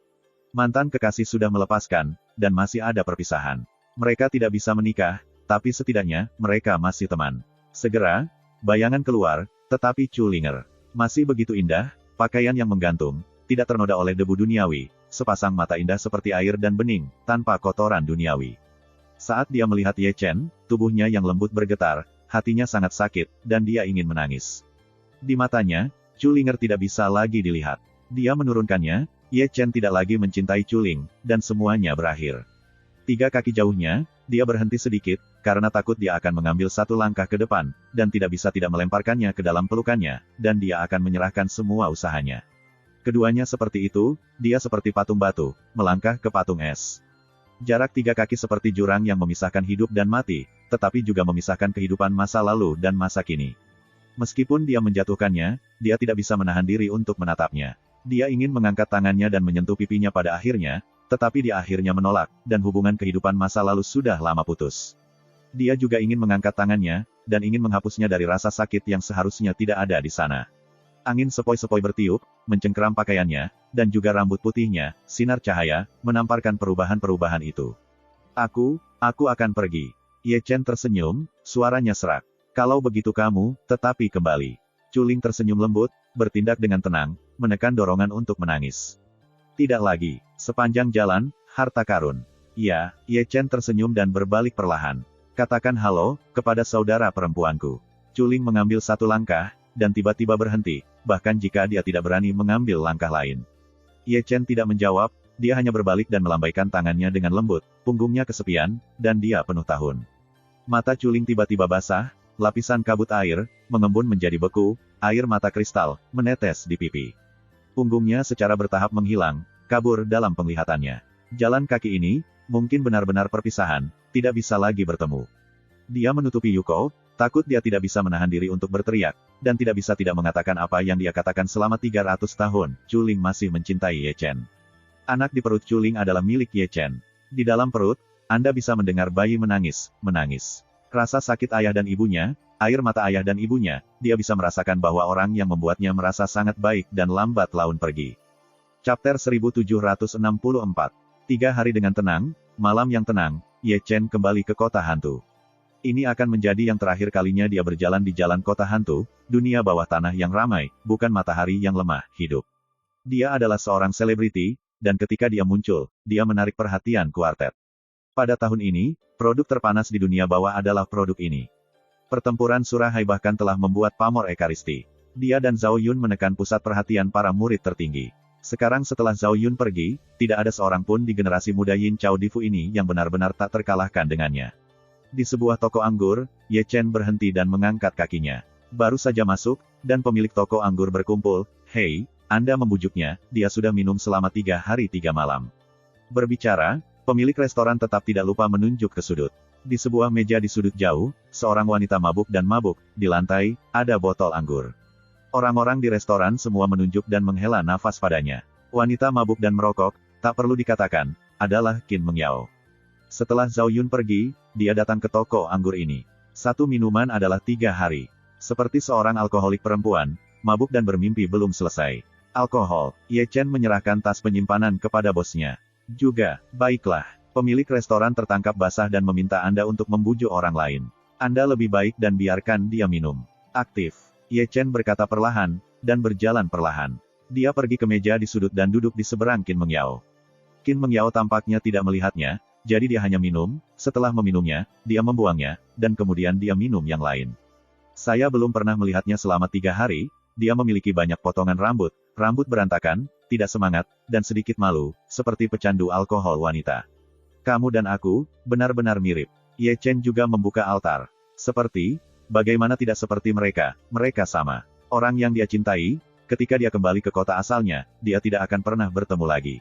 Mantan kekasih sudah melepaskan, dan masih ada perpisahan. Mereka tidak bisa menikah, tapi setidaknya, mereka masih teman. Segera, bayangan keluar, tetapi Chulinger masih begitu indah, pakaian yang menggantung, tidak ternoda oleh debu duniawi, sepasang mata indah seperti air dan bening, tanpa kotoran duniawi. Saat dia melihat Ye Chen, tubuhnya yang lembut bergetar, hatinya sangat sakit, dan dia ingin menangis. Di matanya, Chulinger tidak bisa lagi dilihat. Dia menurunkannya, Ye Chen tidak lagi mencintai Chuling, dan semuanya berakhir. 3 kaki jauhnya, dia berhenti sedikit, karena takut dia akan mengambil satu langkah ke depan, dan tidak bisa tidak melemparkannya ke dalam pelukannya, dan dia akan menyerahkan semua usahanya. Keduanya seperti itu, dia seperti patung batu, melangkah ke patung es. Jarak 3 kaki seperti jurang yang memisahkan hidup dan mati, tetapi juga memisahkan kehidupan masa lalu dan masa kini. Meskipun dia menjatuhkannya, dia tidak bisa menahan diri untuk menatapnya. Dia ingin mengangkat tangannya dan menyentuh pipinya pada akhirnya, tetapi dia akhirnya menolak, dan hubungan kehidupan masa lalu sudah lama putus. Dia juga ingin mengangkat tangannya, dan ingin menghapusnya dari rasa sakit yang seharusnya tidak ada di sana. Angin sepoi-sepoi bertiup, mencengkeram pakaiannya, dan juga rambut putihnya, sinar cahaya, menamparkan perubahan-perubahan itu. Aku akan pergi. Ye Chen tersenyum, suaranya serak. Kalau begitu kamu, tetapi kembali. Chuling tersenyum lembut, bertindak dengan tenang, menekan dorongan untuk menangis. Tidak lagi. Sepanjang jalan, harta karun. Ya, Ye Chen tersenyum dan berbalik perlahan. Katakan halo, kepada saudara perempuanku. Chuling mengambil satu langkah, dan tiba-tiba berhenti, bahkan jika dia tidak berani mengambil langkah lain. Ye Chen tidak menjawab, dia hanya berbalik dan melambaikan tangannya dengan lembut, punggungnya kesepian, dan dia penuh tahun. Mata Chuling tiba-tiba basah, lapisan kabut air, mengembun menjadi beku, air mata kristal, menetes di pipi. Punggungnya secara bertahap menghilang, kabur dalam penglihatannya. Jalan kaki ini, mungkin benar-benar perpisahan, tidak bisa lagi bertemu. Dia menutupi Yuko, takut dia tidak bisa menahan diri untuk berteriak, dan tidak bisa tidak mengatakan apa yang dia katakan selama 300 tahun, Chuling masih mencintai Ye Chen. Anak di perut Chuling adalah milik Ye Chen. Di dalam perut, Anda bisa mendengar bayi menangis. Rasa sakit ayah dan ibunya, air mata ayah dan ibunya, dia bisa merasakan bahwa orang yang membuatnya merasa sangat baik dan lambat laun pergi. Chapter 1764. 3 hari dengan tenang, malam yang tenang, Ye Chen kembali ke kota hantu. Ini akan menjadi yang terakhir kalinya dia berjalan di jalan kota hantu, dunia bawah tanah yang ramai, bukan matahari yang lemah, hidup. Dia adalah seorang selebriti, dan ketika dia muncul, dia menarik perhatian kuartet. Pada tahun ini, produk terpanas di dunia bawah adalah produk ini. Pertempuran Surahai bahkan telah membuat pamor Ekaristi. Dia dan Zhao Yun menekan pusat perhatian para murid tertinggi. Sekarang setelah Zhao Yun pergi, tidak ada seorang pun di generasi muda Yin Chao Difu ini yang benar-benar tak terkalahkan dengannya. Di sebuah toko anggur, Ye Chen berhenti dan mengangkat kakinya. Baru saja masuk, dan pemilik toko anggur berkumpul, "Hei, Anda membujuknya, dia sudah minum selama 3 hari 3 malam." Berbicara, pemilik restoran tetap tidak lupa menunjuk ke sudut. Di sebuah meja di sudut jauh, seorang wanita mabuk dan mabuk, di lantai, ada botol anggur. Orang-orang di restoran semua menunjuk dan menghela nafas padanya. Wanita mabuk dan merokok, tak perlu dikatakan, adalah Qin Mengyao. Setelah Zhao Yun pergi, dia datang ke toko anggur ini. Satu minuman adalah 3 hari. Seperti seorang alkoholik perempuan, mabuk dan bermimpi belum selesai. Alkohol. Ye Chen menyerahkan tas penyimpanan kepada bosnya. Juga, baiklah. Pemilik restoran tertangkap basah dan meminta Anda untuk membujuk orang lain. Anda lebih baik dan biarkan dia minum. Aktif. Ye Chen berkata perlahan, dan berjalan perlahan. Dia pergi ke meja di sudut dan duduk di seberang Qin Mengyao. Qin Mengyao tampaknya tidak melihatnya, jadi dia hanya minum, setelah meminumnya, dia membuangnya, dan kemudian dia minum yang lain. Saya belum pernah melihatnya selama 3 hari, dia memiliki banyak potongan rambut, rambut berantakan, tidak semangat, dan sedikit malu, seperti pecandu alkohol wanita. Kamu dan aku, benar-benar mirip. Ye Chen juga membuka altar. Seperti, bagaimana tidak seperti mereka, mereka sama. Orang yang dia cintai, ketika dia kembali ke kota asalnya, dia tidak akan pernah bertemu lagi.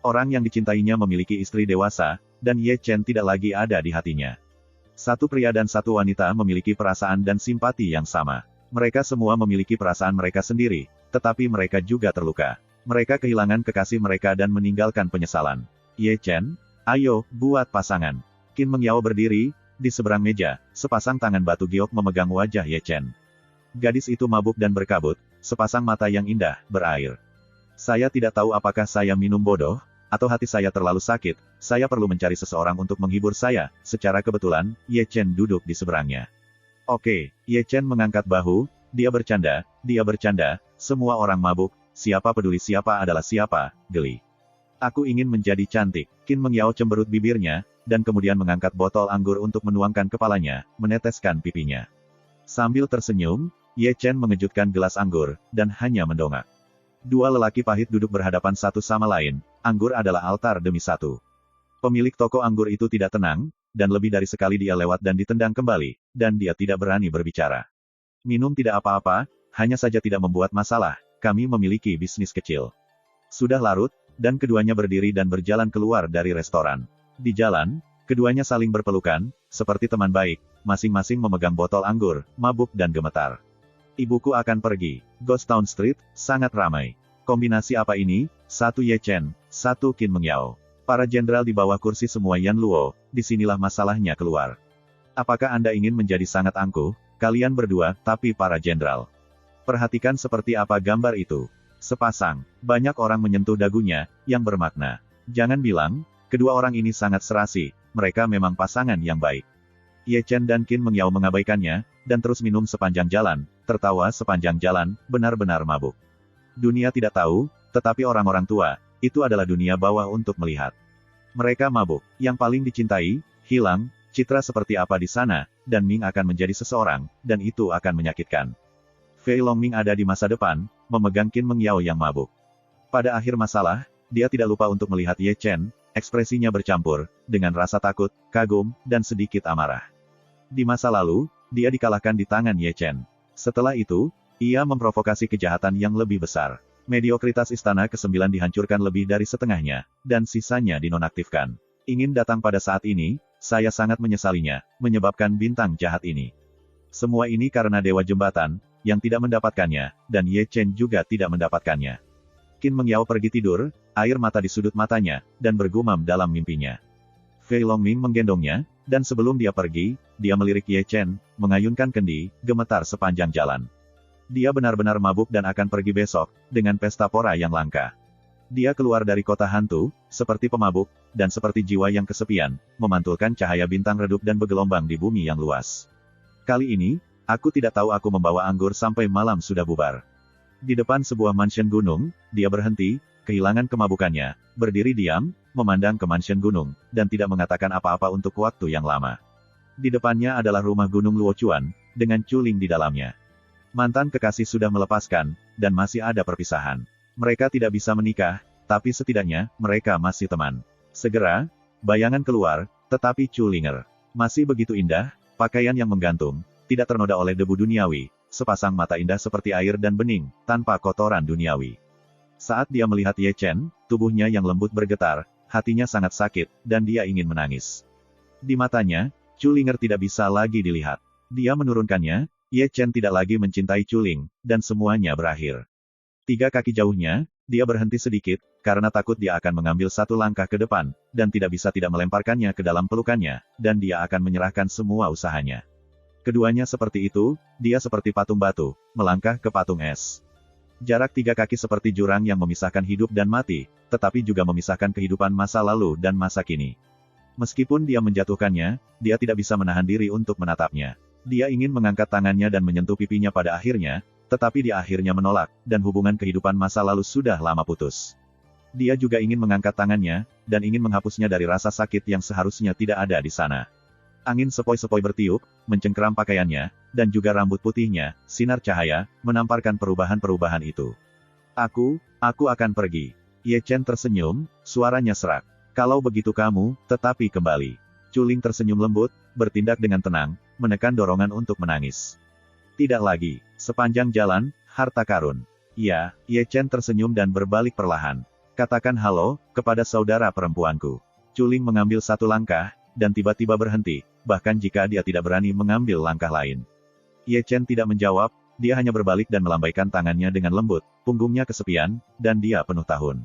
Orang yang dicintainya memiliki istri dewasa, dan Ye Chen tidak lagi ada di hatinya. Satu pria dan satu wanita memiliki perasaan dan simpati yang sama. Mereka semua memiliki perasaan mereka sendiri, tetapi mereka juga terluka. Mereka kehilangan kekasih mereka dan meninggalkan penyesalan. Ye Chen, ayo, buat pasangan. Qin Mengyao berdiri, di seberang meja, sepasang tangan batu giok memegang wajah Ye Chen. Gadis itu mabuk dan berkabut, sepasang mata yang indah, berair. Saya tidak tahu apakah saya minum bodoh, atau hati saya terlalu sakit, saya perlu mencari seseorang untuk menghibur saya. Secara kebetulan, Ye Chen duduk di seberangnya. Oke, Ye Chen mengangkat bahu, dia bercanda, semua orang mabuk, siapa peduli siapa adalah siapa, geli. Aku ingin menjadi cantik. Qin Mengyao cemberut bibirnya, dan kemudian mengangkat botol anggur untuk menuangkan kepalanya, meneteskan pipinya. Sambil tersenyum, Ye Chen mengejutkan gelas anggur, dan hanya mendongak. Dua lelaki pahit duduk berhadapan satu sama lain, anggur adalah altar demi satu. Pemilik toko anggur itu tidak tenang, dan lebih dari sekali dia lewat dan ditendang kembali, dan dia tidak berani berbicara. Minum tidak apa-apa, hanya saja tidak membuat masalah, kami memiliki bisnis kecil. Sudah larut, dan keduanya berdiri dan berjalan keluar dari restoran. Di jalan, keduanya saling berpelukan, seperti teman baik, masing-masing memegang botol anggur, mabuk dan gemetar. Ibuku akan pergi. Ghost Town Street, sangat ramai. Kombinasi apa ini? Satu Ye Chen, satu Qin Mengyao. Para jenderal di bawah kursi semua Yan Luo, disinilah masalahnya keluar. Apakah Anda ingin menjadi sangat angkuh? Kalian berdua, tapi para jenderal. Perhatikan seperti apa gambar itu. Sepasang. Banyak orang menyentuh dagunya, yang bermakna. Jangan bilang, kedua orang ini sangat serasi, mereka memang pasangan yang baik. Ye Chen dan Qin Mengyao mengabaikannya, dan terus minum sepanjang jalan, tertawa sepanjang jalan, benar-benar mabuk. Dunia tidak tahu, tetapi orang-orang tua, itu adalah dunia bawah untuk melihat. Mereka mabuk, yang paling dicintai, hilang, citra seperti apa di sana, dan Ming akan menjadi seseorang, dan itu akan menyakitkan. Fei Longming ada di masa depan, memegang Qin Mengyao yang mabuk. Pada akhir masalah, dia tidak lupa untuk melihat Ye Chen, ekspresinya bercampur, dengan rasa takut, kagum, dan sedikit amarah. Di masa lalu, dia dikalahkan di tangan Ye Chen. Setelah itu, ia memprovokasi kejahatan yang lebih besar. Mediokritas Istana ke-9 dihancurkan lebih dari setengahnya, dan sisanya dinonaktifkan. Ingin datang pada saat ini, saya sangat menyesalinya, menyebabkan bintang jahat ini. Semua ini karena Dewa Jembatan, yang tidak mendapatkannya, dan Ye Chen juga tidak mendapatkannya. Qin Mengyao pergi tidur, air mata di sudut matanya, dan bergumam dalam mimpinya. Fei Longming menggendongnya, dan sebelum dia pergi, dia melirik Ye Chen, mengayunkan kendi, gemetar sepanjang jalan. Dia benar-benar mabuk dan akan pergi besok, dengan pesta pora yang langka. Dia keluar dari kota hantu, seperti pemabuk, dan seperti jiwa yang kesepian, memantulkan cahaya bintang redup dan bergelombang di bumi yang luas. Kali ini, aku tidak tahu aku membawa anggur sampai malam sudah bubar. Di depan sebuah mansion gunung, dia berhenti, kehilangan kemabukannya, berdiri diam, memandang ke mansion gunung, dan tidak mengatakan apa-apa untuk waktu yang lama. Di depannya adalah rumah gunung Luochuan, dengan Chuling di dalamnya. Mantan kekasih sudah melepaskan, dan masih ada perpisahan. Mereka tidak bisa menikah, tapi setidaknya, mereka masih teman. Segera, bayangan keluar, tetapi Chulinger masih begitu indah, pakaian yang menggantung, tidak ternoda oleh debu duniawi, sepasang mata indah seperti air dan bening, tanpa kotoran duniawi. Saat dia melihat Ye Chen, tubuhnya yang lembut bergetar, hatinya sangat sakit, dan dia ingin menangis. Di matanya, Chulinger tidak bisa lagi dilihat. Dia menurunkannya, Ye Chen tidak lagi mencintai Chuling, dan semuanya berakhir. 3 kaki jauhnya, dia berhenti sedikit, karena takut dia akan mengambil satu langkah ke depan, dan tidak bisa tidak melemparkannya ke dalam pelukannya, dan dia akan menyerahkan semua usahanya. Keduanya seperti itu, dia seperti patung batu, melangkah ke patung es. Jarak 3 kaki seperti jurang yang memisahkan hidup dan mati, tetapi juga memisahkan kehidupan masa lalu dan masa kini. Meskipun dia menjatuhkannya, dia tidak bisa menahan diri untuk menatapnya. Dia ingin mengangkat tangannya dan menyentuh pipinya pada akhirnya, tetapi dia akhirnya menolak, dan hubungan kehidupan masa lalu sudah lama putus. Dia juga ingin mengangkat tangannya, dan ingin menghapusnya dari rasa sakit yang seharusnya tidak ada di sana. Angin sepoi-sepoi bertiup, mencengkeram pakaiannya, dan juga rambut putihnya, sinar cahaya, menamparkan perubahan-perubahan itu. Aku akan pergi. Ye Chen tersenyum, suaranya serak. Kalau begitu kamu, tetapi kembali. Chuling tersenyum lembut, bertindak dengan tenang, menekan dorongan untuk menangis. Tidak lagi. Sepanjang jalan, harta karun. Ya, Ye Chen tersenyum dan berbalik perlahan. Katakan halo, kepada saudara perempuanku. Chuling mengambil satu langkah, dan tiba-tiba berhenti, bahkan jika dia tidak berani mengambil langkah lain. Ye Chen tidak menjawab, dia hanya berbalik dan melambaikan tangannya dengan lembut, punggungnya kesepian, dan dia penuh tahun.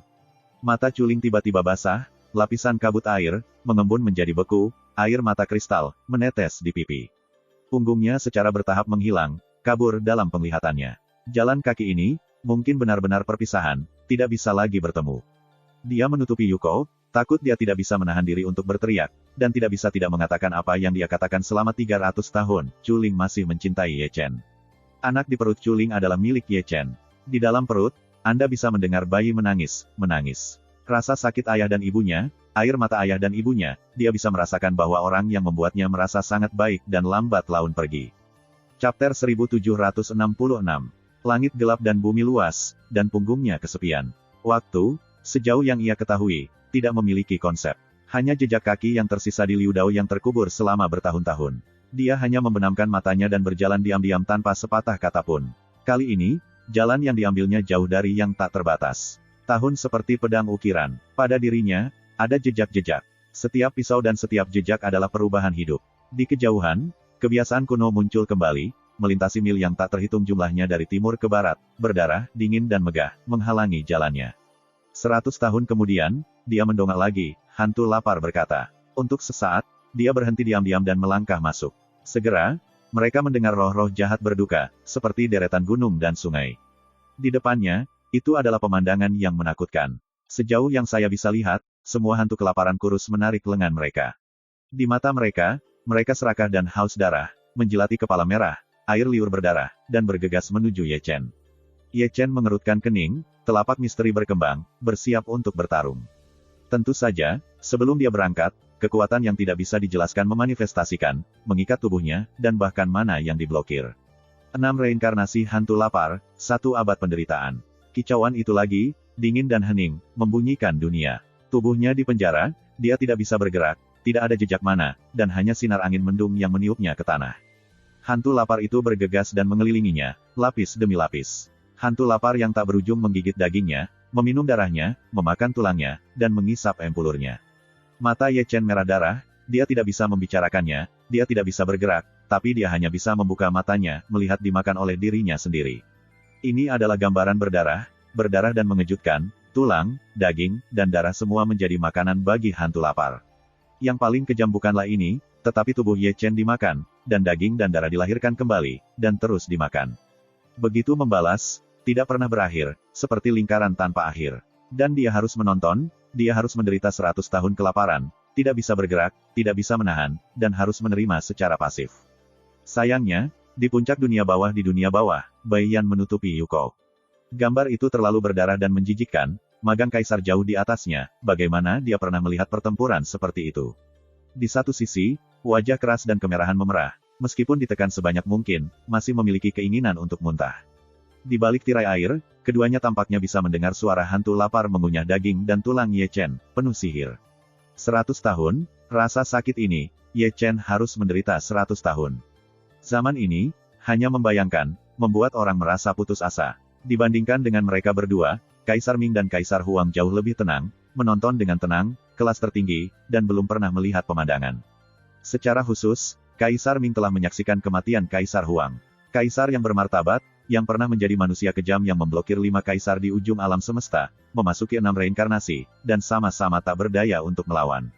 Mata Chuling tiba-tiba basah, lapisan kabut air, mengembun menjadi beku, air mata kristal, menetes di pipi. Punggungnya secara bertahap menghilang, kabur dalam penglihatannya. Jalan kaki ini, mungkin benar-benar perpisahan, tidak bisa lagi bertemu. Dia menutupi Yuko, takut dia tidak bisa menahan diri untuk berteriak, dan tidak bisa tidak mengatakan apa yang dia katakan selama 300 tahun, Chuling masih mencintai Ye Chen. Anak di perut Chuling adalah milik Ye Chen. Di dalam perut, Anda bisa mendengar bayi menangis. Rasa sakit ayah dan ibunya, air mata ayah dan ibunya, dia bisa merasakan bahwa orang yang membuatnya merasa sangat baik dan lambat laun pergi. Chapter 1766. Langit gelap dan bumi luas, dan punggungnya kesepian. Waktu, sejauh yang ia ketahui, tidak memiliki konsep. Hanya jejak kaki yang tersisa di Liu Dao yang terkubur selama bertahun-tahun. Dia hanya membenamkan matanya dan berjalan diam-diam tanpa sepatah kata pun. Kali ini, jalan yang diambilnya jauh dari yang tak terbatas. Tahun seperti pedang ukiran. Pada dirinya, ada jejak-jejak. Setiap pisau dan setiap jejak adalah perubahan hidup. Di kejauhan, kebiasaan kuno muncul kembali, melintasi mil yang tak terhitung jumlahnya dari timur ke barat, berdarah, dingin dan megah, menghalangi jalannya. 100 tahun kemudian, dia mendongak lagi, hantu lapar berkata. Untuk sesaat, dia berhenti diam-diam dan melangkah masuk. Segera, mereka mendengar roh-roh jahat berduka, seperti deretan gunung dan sungai. Di depannya, itu adalah pemandangan yang menakutkan. Sejauh yang saya bisa lihat, semua hantu kelaparan kurus menarik lengan mereka. Di mata mereka, mereka serakah dan haus darah, menjilati kepala merah, air liur berdarah, dan bergegas menuju Ye Chen. Ye Chen mengerutkan kening, telapak misteri berkembang, bersiap untuk bertarung. Tentu saja, sebelum dia berangkat, kekuatan yang tidak bisa dijelaskan memanifestasikan, mengikat tubuhnya, dan bahkan mana yang diblokir. 6 reinkarnasi hantu lapar, 1 abad penderitaan. Kicauan itu lagi, dingin dan hening, membunyikan dunia. Tubuhnya di penjara, dia tidak bisa bergerak, tidak ada jejak mana, dan hanya sinar angin mendung yang meniupnya ke tanah. Hantu lapar itu bergegas dan mengelilinginya, lapis demi lapis. Hantu lapar yang tak berujung menggigit dagingnya, meminum darahnya, memakan tulangnya, dan mengisap empulurnya. Mata Ye Chen merah darah, dia tidak bisa membicarakannya, dia tidak bisa bergerak, tapi dia hanya bisa membuka matanya, melihat dimakan oleh dirinya sendiri. Ini adalah gambaran berdarah dan mengejutkan, tulang, daging, dan darah semua menjadi makanan bagi hantu lapar. Yang paling kejam bukanlah ini, tetapi tubuh Ye Chen dimakan, dan daging dan darah dilahirkan kembali, dan terus dimakan. Begitu membalas, tidak pernah berakhir, seperti lingkaran tanpa akhir. Dan dia harus menonton, dia harus menderita 100 tahun kelaparan, tidak bisa bergerak, tidak bisa menahan, dan harus menerima secara pasif. Sayangnya, di puncak dunia bawah, Bai Yan menutupi Yuko. Gambar itu terlalu berdarah dan menjijikkan, magang kaisar jauh di atasnya, bagaimana dia pernah melihat pertempuran seperti itu. Di satu sisi, wajah keras dan kemerahan memerah, meskipun ditekan sebanyak mungkin, masih memiliki keinginan untuk muntah. Di balik tirai air, keduanya tampaknya bisa mendengar suara hantu lapar mengunyah daging dan tulang Ye Chen, penuh sihir. 100 tahun, rasa sakit ini, Ye Chen harus menderita 100 tahun. Zaman ini, hanya membayangkan, membuat orang merasa putus asa. Dibandingkan dengan mereka berdua, Kaisar Ming dan Kaisar Huang jauh lebih tenang, menonton dengan tenang, kelas tertinggi, dan belum pernah melihat pemandangan. Secara khusus, Kaisar Ming telah menyaksikan kematian Kaisar Huang. Kaisar yang bermartabat, yang pernah menjadi manusia kejam yang memblokir 5 kaisar di ujung alam semesta, memasuki 6 reinkarnasi, dan sama-sama tak berdaya untuk melawan.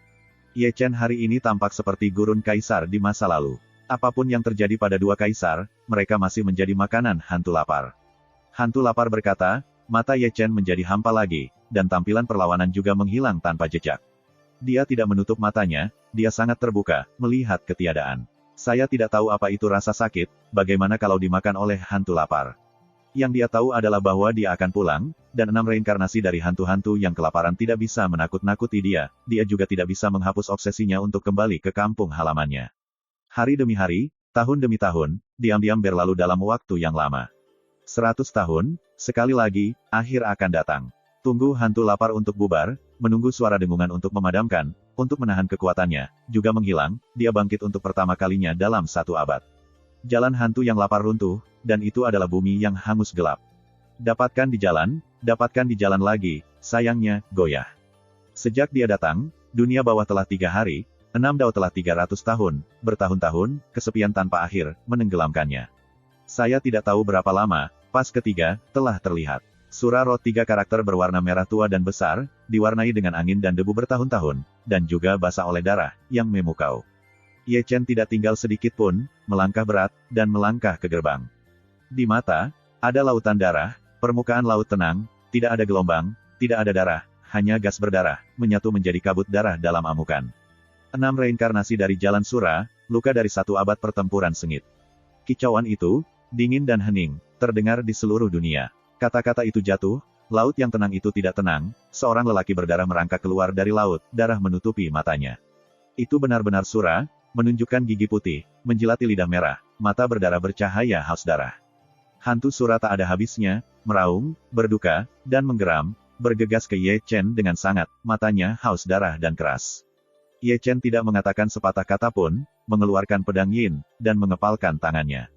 Ye Chen hari ini tampak seperti gurun kaisar di masa lalu. Apapun yang terjadi pada 2 kaisar, mereka masih menjadi makanan hantu lapar. Hantu lapar berkata, mata Ye Chen menjadi hampa lagi, dan tampilan perlawanan juga menghilang tanpa jejak. Dia tidak menutup matanya, dia sangat terbuka, melihat ketiadaan. Saya tidak tahu apa itu rasa sakit, bagaimana kalau dimakan oleh hantu lapar. Yang dia tahu adalah bahwa dia akan pulang, dan 6 reinkarnasi dari hantu-hantu yang kelaparan tidak bisa menakut-nakuti dia juga tidak bisa menghapus obsesinya untuk kembali ke kampung halamannya. Hari demi hari, tahun demi tahun, diam-diam berlalu dalam waktu yang lama. 100 tahun, sekali lagi, akhir akan datang. Tunggu hantu lapar untuk bubar, menunggu suara dengungan untuk memadamkan, untuk menahan kekuatannya, juga menghilang, dia bangkit untuk pertama kalinya dalam 1 abad. Jalan hantu yang lapar runtuh, dan itu adalah bumi yang hangus gelap. Dapatkan di jalan lagi, sayangnya, goyah. Sejak dia datang, dunia bawah telah 3 hari, 6 dao telah 300 tahun, bertahun-tahun, kesepian tanpa akhir, menenggelamkannya. Saya tidak tahu berapa lama, pas ketiga, telah terlihat. Surah Roh 3 karakter berwarna merah tua dan besar, diwarnai dengan angin dan debu bertahun-tahun, dan juga basah oleh darah, yang memukau. Ye Chen tidak tinggal sedikit pun, melangkah berat, dan melangkah ke gerbang. Di mata, ada lautan darah, permukaan laut tenang, tidak ada gelombang, tidak ada darah, hanya gas berdarah, menyatu menjadi kabut darah dalam amukan. 6 reinkarnasi dari jalan Surah, luka dari 1 abad pertempuran sengit. Kicauan itu, dingin dan hening, terdengar di seluruh dunia. Kata-kata itu jatuh, laut yang tenang itu tidak tenang, seorang lelaki berdarah merangkak keluar dari laut, darah menutupi matanya. Itu benar-benar Surah, menunjukkan gigi putih, menjilati lidah merah, mata berdarah bercahaya haus darah. Hantu Surah tak ada habisnya, meraung, berduka, dan menggeram, bergegas ke Ye Chen dengan sangat, matanya haus darah dan keras. Ye Chen tidak mengatakan sepatah kata pun, mengeluarkan pedang Yin, dan mengepalkan tangannya.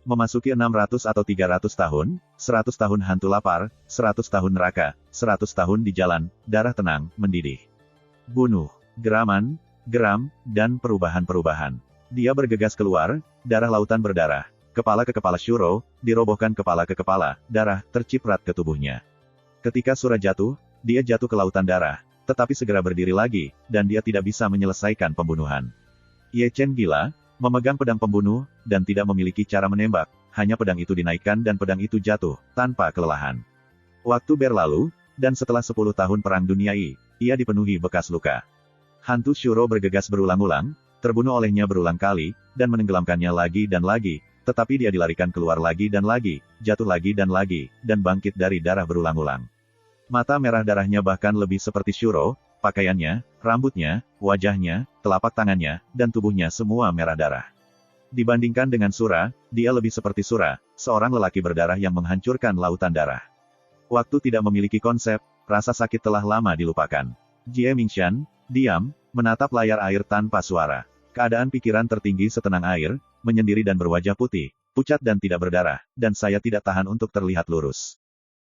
Memasuki 600 atau 300 tahun, 100 tahun hantu lapar, 100 tahun neraka, 100 tahun di jalan, darah tenang, mendidih. Bunuh, geraman, geram, dan perubahan-perubahan. Dia bergegas keluar, darah lautan berdarah, kepala ke kepala Shuro, dirobohkan kepala ke kepala, darah terciprat ke tubuhnya. Ketika Surah jatuh, dia jatuh ke lautan darah, tetapi segera berdiri lagi, dan dia tidak bisa menyelesaikan pembunuhan. Ye Chen gila, memegang pedang pembunuh, dan tidak memiliki cara menembak, hanya pedang itu dinaikkan dan pedang itu jatuh, tanpa kelelahan. Waktu berlalu, dan setelah 10 tahun Perang Dunia I, ia dipenuhi bekas luka. Hantu Shuro bergegas berulang-ulang, terbunuh olehnya berulang kali, dan menenggelamkannya lagi dan lagi, tetapi dia dilarikan keluar lagi, jatuh lagi, dan bangkit dari darah berulang-ulang. Mata merah darahnya bahkan lebih seperti Shuro, pakaiannya, rambutnya, wajahnya, telapak tangannya, dan tubuhnya semua merah darah. Dibandingkan dengan Surah, dia lebih seperti Surah, seorang lelaki berdarah yang menghancurkan lautan darah. Waktu tidak memiliki konsep, rasa sakit telah lama dilupakan. Jie Mingshan, diam, menatap layar air tanpa suara. Keadaan pikiran tertinggi setenang air, menyendiri dan berwajah putih, pucat dan tidak berdarah, dan saya tidak tahan untuk terlihat lurus.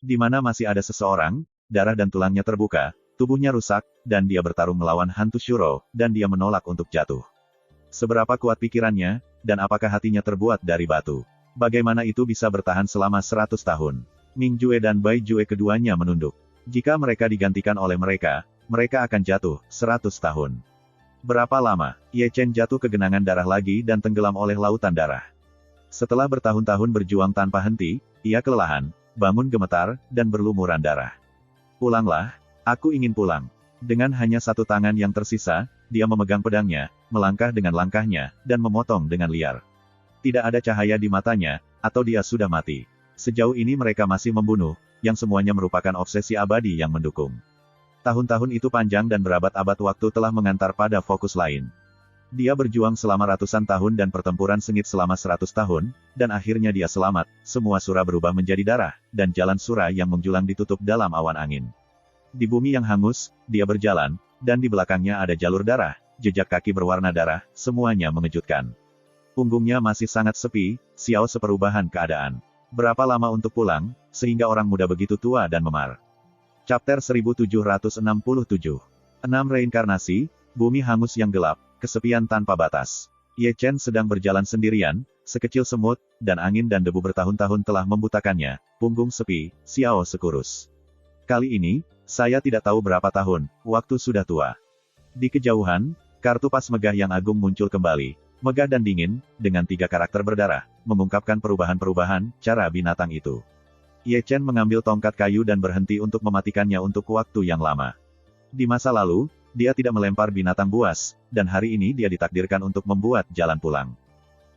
Di mana masih ada seseorang, darah dan tulangnya terbuka, tubuhnya rusak, dan dia bertarung melawan hantu Shuro, dan dia menolak untuk jatuh. Seberapa kuat pikirannya, dan apakah hatinya terbuat dari batu? Bagaimana itu bisa bertahan selama 100 tahun? Ming Jue dan Bai Jue keduanya menunduk. Jika mereka digantikan oleh mereka, mereka akan jatuh 100 tahun. Berapa lama? Ye Chen jatuh ke genangan darah lagi dan tenggelam oleh lautan darah. Setelah bertahun-tahun berjuang tanpa henti, ia kelelahan, bangun gemetar, dan berlumuran darah. Pulanglah, aku ingin pulang. Dengan hanya 1 tangan yang tersisa, dia memegang pedangnya, melangkah dengan langkahnya, dan memotong dengan liar. Tidak ada cahaya di matanya, atau dia sudah mati. Sejauh ini mereka masih membunuh, yang semuanya merupakan obsesi abadi yang mendukung. Tahun-tahun itu panjang dan berabad-abad waktu telah mengantar pada fokus lain. Dia berjuang selama ratusan tahun dan pertempuran sengit selama 100 tahun, dan akhirnya dia selamat, semua Surah berubah menjadi darah, dan jalan Surah yang menjulang ditutup dalam awan angin. Di bumi yang hangus, dia berjalan, dan di belakangnya ada jalur darah, jejak kaki berwarna darah, semuanya mengejutkan. Punggungnya masih sangat sepi, siau seperubahan keadaan. Berapa lama untuk pulang, sehingga orang muda begitu tua dan memar. Chapter 1767. 6 reinkarnasi, bumi hangus yang gelap, kesepian tanpa batas. Ye Chen sedang berjalan sendirian, sekecil semut, dan angin dan debu bertahun-tahun telah membutakannya, punggung sepi, siau sekurus. Kali ini, saya tidak tahu berapa tahun, waktu sudah tua. Di kejauhan, kartu pas megah yang agung muncul kembali, megah dan dingin, dengan 3 karakter berdarah, mengungkapkan perubahan-perubahan, cara binatang itu. Ye Chen mengambil tongkat kayu dan berhenti untuk mematikannya untuk waktu yang lama. Di masa lalu, dia tidak melempar binatang buas, dan hari ini dia ditakdirkan untuk membuat jalan pulang.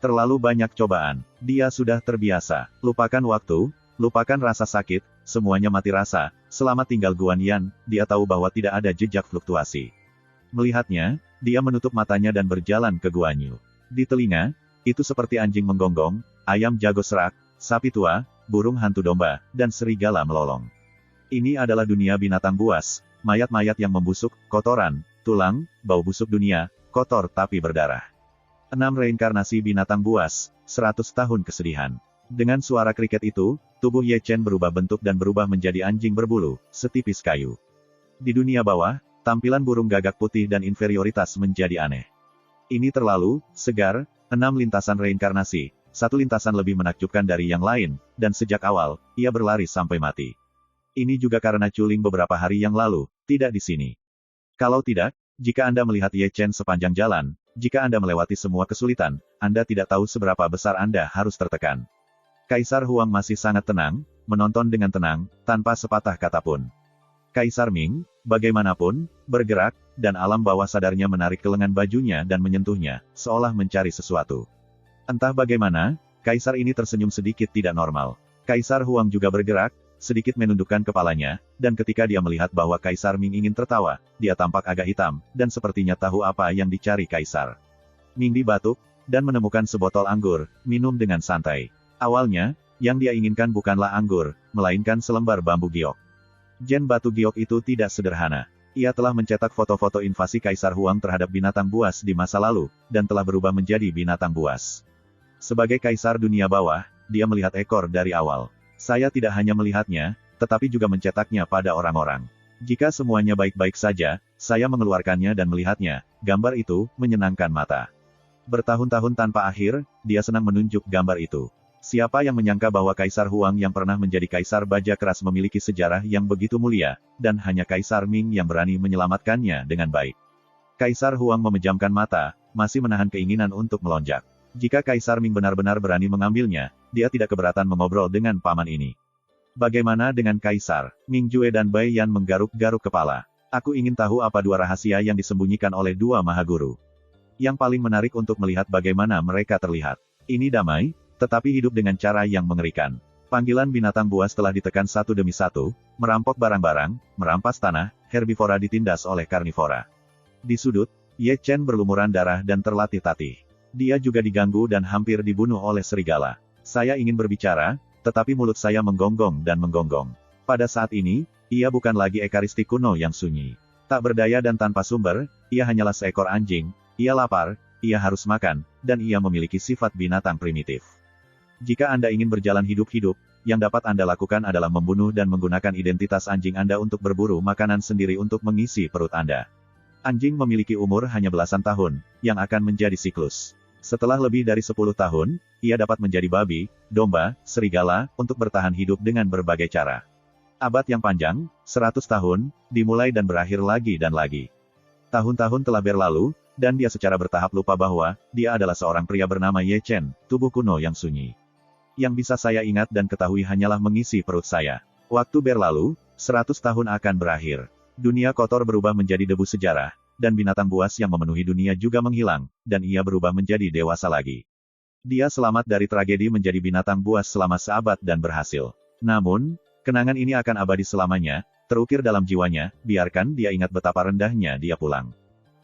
Terlalu banyak cobaan. Dia sudah terbiasa. Lupakan waktu, lupakan rasa sakit, semuanya mati rasa. Selama tinggal Guan Yan, dia tahu bahwa tidak ada jejak fluktuasi. Melihatnya, dia menutup matanya dan berjalan ke Guan Yu. Di telinga, itu seperti anjing menggonggong, ayam jago serak, sapi tua, burung hantu domba, dan serigala melolong. Ini adalah dunia binatang buas. Mayat-mayat yang membusuk, kotoran, tulang, bau busuk dunia, kotor tapi berdarah. 6 reinkarnasi binatang buas, 100 tahun kesedihan. Dengan suara kriket itu, tubuh Ye Chen berubah bentuk dan berubah menjadi anjing berbulu, setipis kayu. Di dunia bawah, tampilan burung gagak putih dan inferioritas menjadi aneh. Ini terlalu segar, 6 lintasan reinkarnasi, 1 lintasan lebih menakjubkan dari yang lain, dan sejak awal, ia berlari sampai mati. Ini juga karena Culing beberapa hari yang lalu, tidak di sini. Kalau tidak, jika Anda melihat Ye Chen sepanjang jalan, jika Anda melewati semua kesulitan, Anda tidak tahu seberapa besar Anda harus tertekan. Kaisar Huang masih sangat tenang, menonton dengan tenang, tanpa sepatah kata pun. Kaisar Ming, bagaimanapun, bergerak, dan alam bawah sadarnya menarik ke lengan bajunya dan menyentuhnya, seolah mencari sesuatu. Entah bagaimana, Kaisar ini tersenyum sedikit tidak normal. Kaisar Huang juga bergerak, sedikit menundukkan kepalanya, dan ketika dia melihat bahwa Kaisar Ming ingin tertawa, dia tampak agak hitam, dan sepertinya tahu apa yang dicari Kaisar. Ming batuk, dan menemukan sebotol anggur, minum dengan santai. Awalnya, yang dia inginkan bukanlah anggur, melainkan selembar bambu giok. Jen batu giok itu tidak sederhana. Ia telah mencetak foto-foto invasi Kaisar Huang terhadap binatang buas di masa lalu, dan telah berubah menjadi binatang buas. Sebagai Kaisar dunia bawah, dia melihat ekor dari awal. Saya tidak hanya melihatnya, tetapi juga mencetaknya pada orang-orang. Jika semuanya baik-baik saja, saya mengeluarkannya dan melihatnya, gambar itu, menyenangkan mata. Bertahun-tahun tanpa akhir, dia senang menunjuk gambar itu. Siapa yang menyangka bahwa Kaisar Huang yang pernah menjadi Kaisar Baja Keras memiliki sejarah yang begitu mulia, dan hanya Kaisar Ming yang berani menyelamatkannya dengan baik. Kaisar Huang memejamkan mata, masih menahan keinginan untuk melonjak. Jika Kaisar Ming benar-benar berani mengambilnya, dia tidak keberatan mengobrol dengan paman ini. Bagaimana dengan Kaisar? Ming Jue dan Bai Yan menggaruk-garuk kepala. Aku ingin tahu apa 2 rahasia yang disembunyikan oleh 2 mahaguru. Yang paling menarik untuk melihat bagaimana mereka terlihat. Ini damai, tetapi hidup dengan cara yang mengerikan. Panggilan binatang buas telah ditekan satu demi satu, merampok barang-barang, merampas tanah, herbivora ditindas oleh karnivora. Di sudut, Ye Chen berlumuran darah dan terlatih-tatih. Dia juga diganggu dan hampir dibunuh oleh serigala. Saya ingin berbicara, tetapi mulut saya menggonggong dan menggonggong. Pada saat ini, ia bukan lagi Ekaristi kuno yang sunyi. Tak berdaya dan tanpa sumber, ia hanyalah seekor anjing, ia lapar, ia harus makan, dan ia memiliki sifat binatang primitif. Jika Anda ingin berjalan hidup-hidup, yang dapat Anda lakukan adalah membunuh dan menggunakan identitas anjing Anda untuk berburu makanan sendiri untuk mengisi perut Anda. Anjing memiliki umur hanya belasan tahun, yang akan menjadi siklus. Setelah lebih dari 10 tahun, ia dapat menjadi babi, domba, serigala, untuk bertahan hidup dengan berbagai cara. Abad yang panjang, 100 tahun, dimulai dan berakhir lagi dan lagi. Tahun-tahun telah berlalu, dan dia secara bertahap lupa bahwa, dia adalah seorang pria bernama Ye Chen, tubuh kuno yang sunyi. Yang bisa saya ingat dan ketahui hanyalah mengisi perut saya. Waktu berlalu, 100 tahun akan berakhir. Dunia kotor berubah menjadi debu sejarah, dan binatang buas yang memenuhi dunia juga menghilang, dan ia berubah menjadi dewasa lagi. Dia selamat dari tragedi menjadi binatang buas selama seabad dan berhasil. Namun, kenangan ini akan abadi selamanya, terukir dalam jiwanya, biarkan dia ingat betapa rendahnya dia pulang.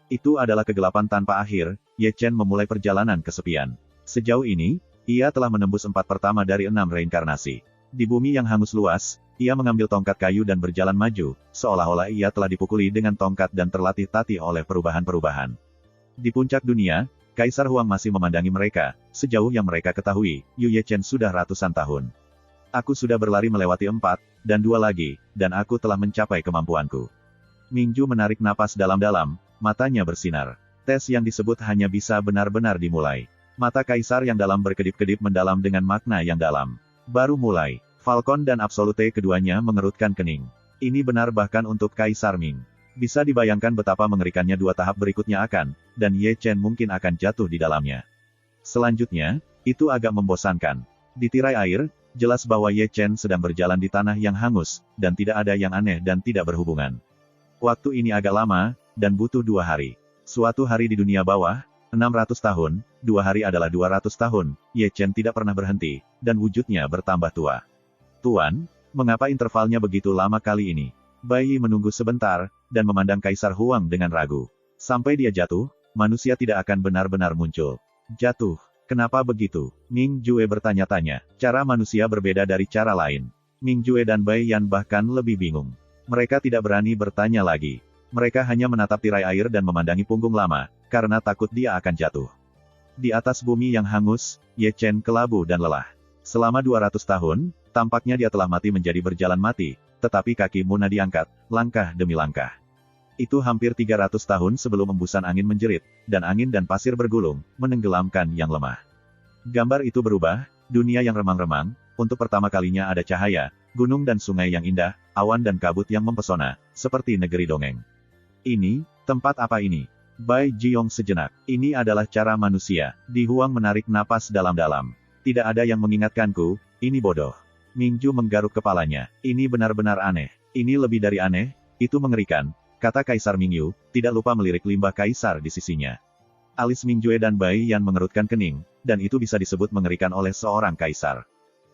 Itu adalah kegelapan tanpa akhir, Ye Chen memulai perjalanan kesepian. Sejauh ini, ia telah menembus 4 pertama dari 6 reinkarnasi. Di bumi yang hangus luas, ia mengambil tongkat kayu dan berjalan maju, seolah-olah ia telah dipukuli dengan tongkat dan terlatih-tatih oleh perubahan-perubahan. Di puncak dunia, Kaisar Huang masih memandangi mereka, sejauh yang mereka ketahui, Yu Ye Chen sudah ratusan tahun. Aku sudah berlari melewati 4, dan 2 lagi, dan aku telah mencapai kemampuanku. Mingju menarik napas dalam-dalam, matanya bersinar. Tes yang disebut hanya bisa benar-benar dimulai. Mata Kaisar yang dalam berkedip-kedip mendalam dengan makna yang dalam. Baru mulai. Falcon dan Absolute keduanya mengerutkan kening. Ini benar bahkan untuk Kaisar Ming. Bisa dibayangkan betapa mengerikannya 2 tahap berikutnya akan, dan Ye Chen mungkin akan jatuh di dalamnya. Selanjutnya, itu agak membosankan. Di tirai air, Jelas bahwa Ye Chen sedang berjalan di tanah yang hangus, dan tidak ada yang aneh dan tidak berhubungan. Waktu ini agak lama, dan butuh 2 hari. Suatu hari di dunia bawah, 600 tahun, 2 hari adalah 200 tahun, Ye Chen tidak pernah berhenti, dan wujudnya bertambah tua. Tuan, mengapa intervalnya begitu lama kali ini? Bai Yi menunggu sebentar, dan memandang Kaisar Huang dengan ragu. Sampai dia jatuh, manusia tidak akan benar-benar muncul. Jatuh. Kenapa begitu? Ming Jue bertanya-tanya. Cara manusia berbeda dari cara lain. Ming Jue dan Bai Yan bahkan lebih bingung. Mereka tidak berani bertanya lagi. Mereka hanya menatap tirai air dan memandangi punggung lama, karena takut dia akan jatuh. Di atas bumi yang hangus, Ye Chen kelabu dan lelah. Selama 200 tahun, tampaknya dia telah mati menjadi berjalan mati, tetapi kaki Muna diangkat, langkah demi langkah. Itu hampir 300 tahun sebelum embusan angin menjerit, dan angin dan pasir bergulung, menenggelamkan yang lemah. Gambar itu berubah, dunia yang remang-remang, untuk pertama kalinya ada cahaya, gunung dan sungai yang indah, awan dan kabut yang mempesona, seperti negeri dongeng. Ini, tempat apa ini? Bai Jiong sejenak. Ini adalah cara manusia. Di Huang menarik napas dalam-dalam. Tidak ada yang mengingatkanku, ini bodoh. Mingju menggaruk kepalanya. Ini benar-benar aneh. Ini lebih dari aneh, itu mengerikan, kata Kaisar Mingyu, tidak lupa melirik limbah Kaisar di sisinya. Alis Mingjue dan Bai Yan mengerutkan kening, dan itu bisa disebut mengerikan oleh seorang Kaisar.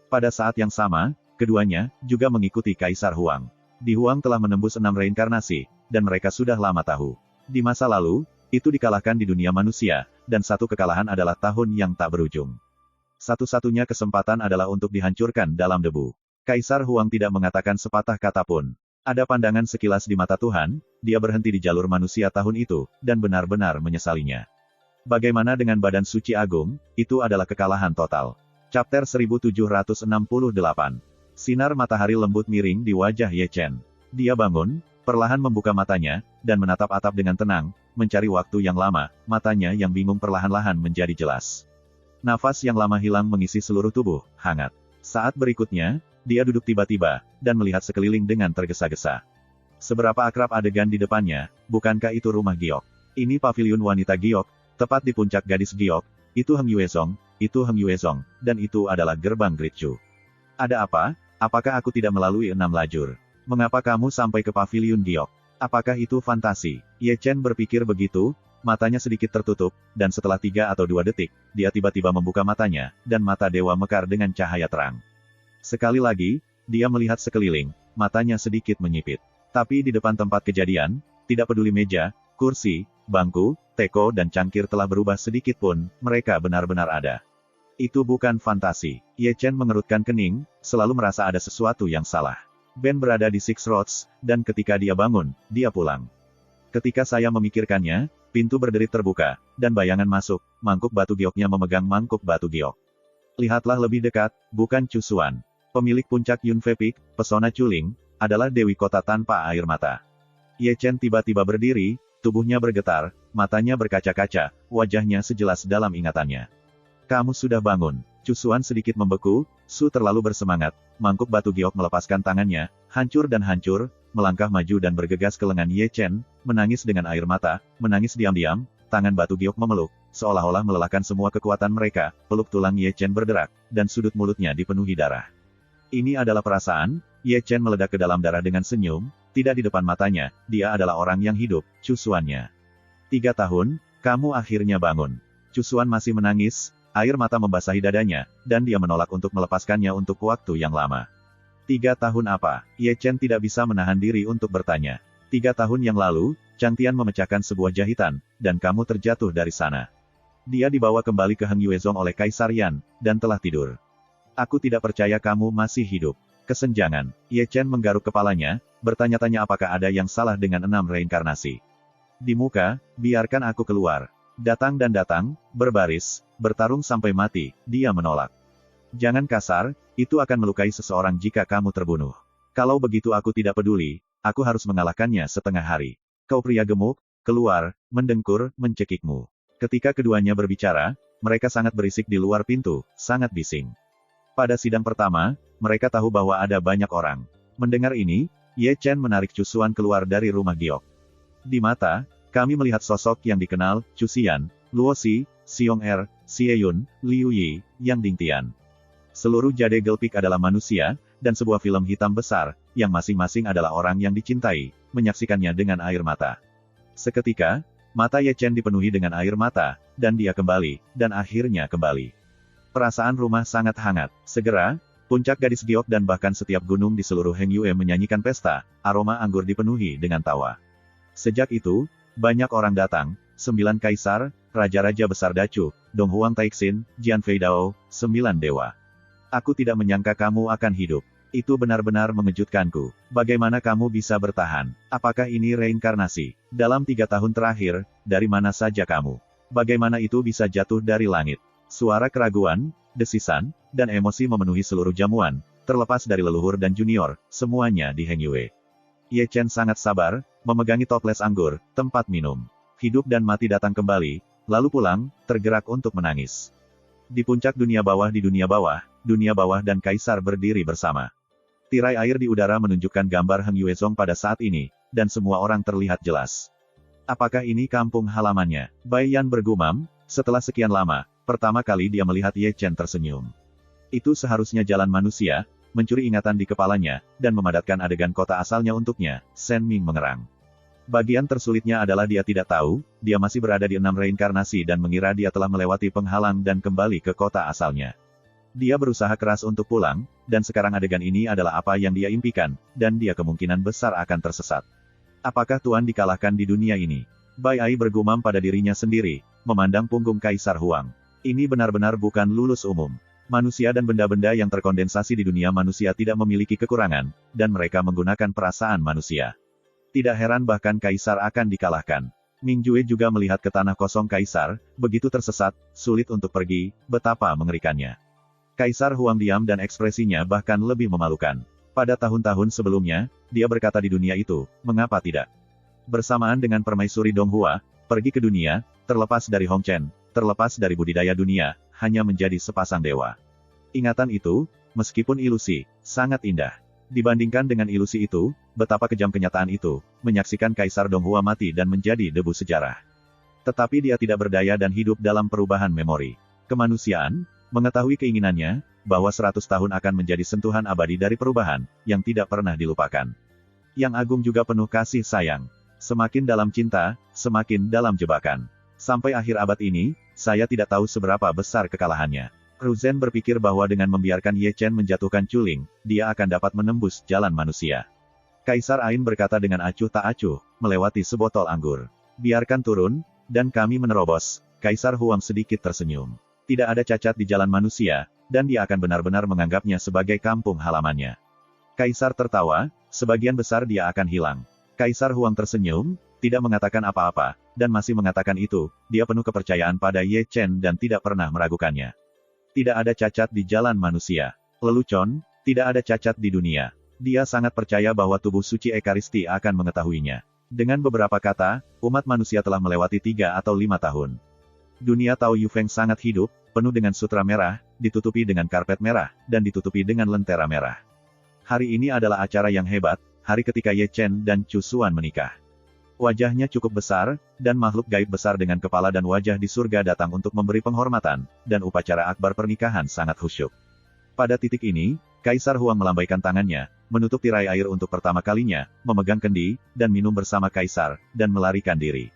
Pada saat yang sama, keduanya juga mengikuti Kaisar Huang. Di Huang telah menembus 6 reinkarnasi, dan mereka sudah lama tahu. Di masa lalu, itu dikalahkan di dunia manusia, dan satu kekalahan adalah tahun yang tak berujung. Satu-satunya kesempatan adalah untuk dihancurkan dalam debu. Kaisar Huang tidak mengatakan sepatah kata pun. Ada pandangan sekilas di mata Tuhan, dia berhenti di jalur manusia tahun itu, dan benar-benar menyesalinya. Bagaimana dengan badan suci agung, itu adalah kekalahan total. Chapter 1768. Sinar matahari lembut miring di wajah Ye Chen. Dia bangun, perlahan membuka matanya, dan menatap atap dengan tenang, mencari waktu yang lama, matanya yang bingung perlahan-lahan menjadi jelas. Nafas yang lama hilang mengisi seluruh tubuh, hangat. Saat berikutnya, dia duduk tiba-tiba, dan melihat sekeliling dengan tergesa-gesa. Seberapa akrab adegan di depannya, bukankah itu rumah Giok? Ini paviliun wanita Giok, tepat di puncak gadis Giok, itu Heng Yuezong, itu Heng Yuezong, dan itu adalah gerbang Great Chu. Ada apa? Apakah aku tidak melalui 6 lajur? Mengapa kamu sampai ke paviliun Giok? Apakah itu fantasi? Ye Chen berpikir begitu, matanya sedikit tertutup, dan setelah 3 atau 2 detik, dia tiba-tiba membuka matanya, dan mata dewa mekar dengan cahaya terang. Sekali lagi, dia melihat sekeliling, matanya sedikit menyipit. Tapi di depan tempat kejadian, tidak peduli meja, kursi, bangku, teko dan cangkir telah berubah sedikit pun, mereka benar-benar ada. Itu bukan fantasi. Ye Chen mengerutkan kening, selalu merasa ada sesuatu yang salah. Ben berada di Six Roads, dan ketika dia bangun, dia pulang. Ketika saya memikirkannya, pintu berderit terbuka, dan bayangan masuk, mangkuk batu gioknya memegang mangkuk batu giok. Lihatlah lebih dekat, bukan Cusuan. Pemilik puncak Yunfe Peak, pesona Chuling, adalah Dewi Kota tanpa air mata. Ye Chen tiba-tiba berdiri, tubuhnya bergetar, matanya berkaca-kaca, wajahnya sejelas dalam ingatannya. Kamu sudah bangun. Cusuan sedikit membeku, Su terlalu bersemangat, mangkuk batu giok melepaskan tangannya, hancur dan hancur, melangkah maju dan bergegas ke lengan Ye Chen, menangis dengan air mata, menangis diam-diam, tangan batu giok memeluk, seolah-olah melelahkan semua kekuatan mereka, peluk tulang Ye Chen berderak, dan sudut mulutnya dipenuhi darah. Ini adalah perasaan, Ye Chen meledak ke dalam darah dengan senyum, tidak di depan matanya, dia adalah orang yang hidup, Cusuannya. 3 tahun, kamu akhirnya bangun. Cusuan masih menangis, air mata membasahi dadanya, dan dia menolak untuk melepaskannya untuk waktu yang lama. 3 tahun apa? Ye Chen tidak bisa menahan diri untuk bertanya. 3 tahun yang lalu, Chang Tian memecahkan sebuah jahitan, dan kamu terjatuh dari sana. Dia dibawa kembali ke Heng Yuezong oleh Kaisar Yan, dan telah tidur. Aku tidak percaya kamu masih hidup. Kesenjangan. Ye Chen menggaruk kepalanya, bertanya-tanya apakah ada yang salah dengan 6 reinkarnasi. Di muka, biarkan aku keluar. Datang dan datang, berbaris, bertarung sampai mati, dia menolak. Jangan kasar, itu akan melukai seseorang jika kamu terbunuh. Kalau begitu aku tidak peduli, aku harus mengalahkannya setengah hari. Kau pria gemuk, keluar, mendengkur, mencekikmu. Ketika keduanya berbicara, mereka sangat berisik di luar pintu, sangat bising. Pada sidang pertama, mereka tahu bahwa ada banyak orang. Mendengar ini, Ye Chen menarik Cusuan keluar dari rumah giok. Di mata, kami melihat sosok yang dikenal, Cusian, Luosi, Xiong Er, Xieyun, Liu Yi, Yang Dingtian. Seluruh Jade Gelpik adalah manusia, dan sebuah film hitam besar, yang masing-masing adalah orang yang dicintai, menyaksikannya dengan air mata. Seketika, mata Ye Chen dipenuhi dengan air mata, dan dia kembali, dan akhirnya kembali. Perasaan rumah sangat hangat. Segera, puncak gadis giok dan bahkan setiap gunung di seluruh Heng Yue menyanyikan pesta, aroma anggur dipenuhi dengan tawa. Sejak itu, banyak orang datang, 9 kaisar, raja-raja besar Dacu, Dong Huang Taixin, Jian Fei Dao, 9 dewa. Aku tidak menyangka kamu akan hidup. Itu benar-benar mengejutkanku. Bagaimana kamu bisa bertahan? Apakah ini reinkarnasi? Dalam 3 tahun terakhir, dari mana saja kamu? Bagaimana itu bisa jatuh dari langit? Suara keraguan, desisan, dan emosi memenuhi seluruh jamuan, terlepas dari leluhur dan junior, semuanya di Heng Yue. Ye Chen sangat sabar, memegangi toples anggur, tempat minum. Hidup dan mati datang kembali, lalu pulang, tergerak untuk menangis. Di puncak dunia bawah dan kaisar berdiri bersama. Tirai air di udara menunjukkan gambar Heng Yuezong pada saat ini, dan semua orang terlihat jelas. Apakah ini kampung halamannya? Bai Yan bergumam, setelah sekian lama, pertama kali dia melihat Ye Chen tersenyum. Itu seharusnya jalan manusia, mencuri ingatan di kepalanya, dan memadatkan adegan kota asalnya untuknya, Shen Ming mengerang. Bagian tersulitnya adalah dia tidak tahu, dia masih berada di 6 reinkarnasi dan mengira dia telah melewati penghalang dan kembali ke kota asalnya. Dia berusaha keras untuk pulang, dan sekarang adegan ini adalah apa yang dia impikan, dan dia kemungkinan besar akan tersesat. Apakah Tuan dikalahkan di dunia ini? Bai Ai bergumam pada dirinya sendiri, memandang punggung Kaisar Huang. Ini benar-benar bukan lulus umum. Manusia dan benda-benda yang terkondensasi di dunia manusia tidak memiliki kekurangan, dan mereka menggunakan perasaan manusia. Tidak heran bahkan Kaisar akan dikalahkan. Ming Jue juga melihat ke tanah kosong Kaisar, begitu tersesat, sulit untuk pergi, betapa mengerikannya. Kaisar Huang diam dan ekspresinya bahkan lebih memalukan. Pada tahun-tahun sebelumnya, dia berkata di dunia itu, mengapa tidak? Bersamaan dengan permaisuri Dong Hua, pergi ke dunia, terlepas dari Hong Chen, terlepas dari budidaya dunia, hanya menjadi sepasang dewa. Ingatan itu, meskipun ilusi, sangat indah. Dibandingkan dengan ilusi itu, betapa kejam kenyataan itu, menyaksikan Kaisar Dong Hua mati dan menjadi debu sejarah. Tetapi dia tidak berdaya dan hidup dalam perubahan memori. Kemanusiaan, mengetahui keinginannya, bahwa 100 tahun akan menjadi sentuhan abadi dari perubahan, yang tidak pernah dilupakan. Yang agung juga penuh kasih sayang. Semakin dalam cinta, semakin dalam jebakan. Sampai akhir abad ini, saya tidak tahu seberapa besar kekalahannya. Ru Zhen berpikir bahwa dengan membiarkan Ye Chen menjatuhkan Culing, dia akan dapat menembus jalan manusia. Kaisar Ain berkata dengan acuh tak acuh, melewati sebotol anggur. Biarkan turun, dan kami menerobos. Kaisar Huang sedikit tersenyum. Tidak ada cacat di jalan manusia, dan dia akan benar-benar menganggapnya sebagai kampung halamannya. Kaisar tertawa, sebagian besar dia akan hilang. Kaisar Huang tersenyum, tidak mengatakan apa-apa, dan masih mengatakan itu, dia penuh kepercayaan pada Ye Chen dan tidak pernah meragukannya. Tidak ada cacat di jalan manusia. Lelucon, tidak ada cacat di dunia. Dia sangat percaya bahwa tubuh suci Ekaristi akan mengetahuinya. Dengan beberapa kata, umat manusia telah melewati 3 atau 5 tahun. Dunia Tao Yufeng sangat hidup, penuh dengan sutra merah, ditutupi dengan karpet merah, dan ditutupi dengan lentera merah. Hari ini adalah acara yang hebat, hari ketika Ye Chen dan Chu Xuan menikah. Wajahnya cukup besar, dan makhluk gaib besar dengan kepala dan wajah di surga datang untuk memberi penghormatan, dan upacara akbar pernikahan sangat khusyuk. Pada titik ini, Kaisar Huang melambaikan tangannya, menutup tirai air untuk pertama kalinya, memegang kendi, dan minum bersama Kaisar, dan melarikan diri.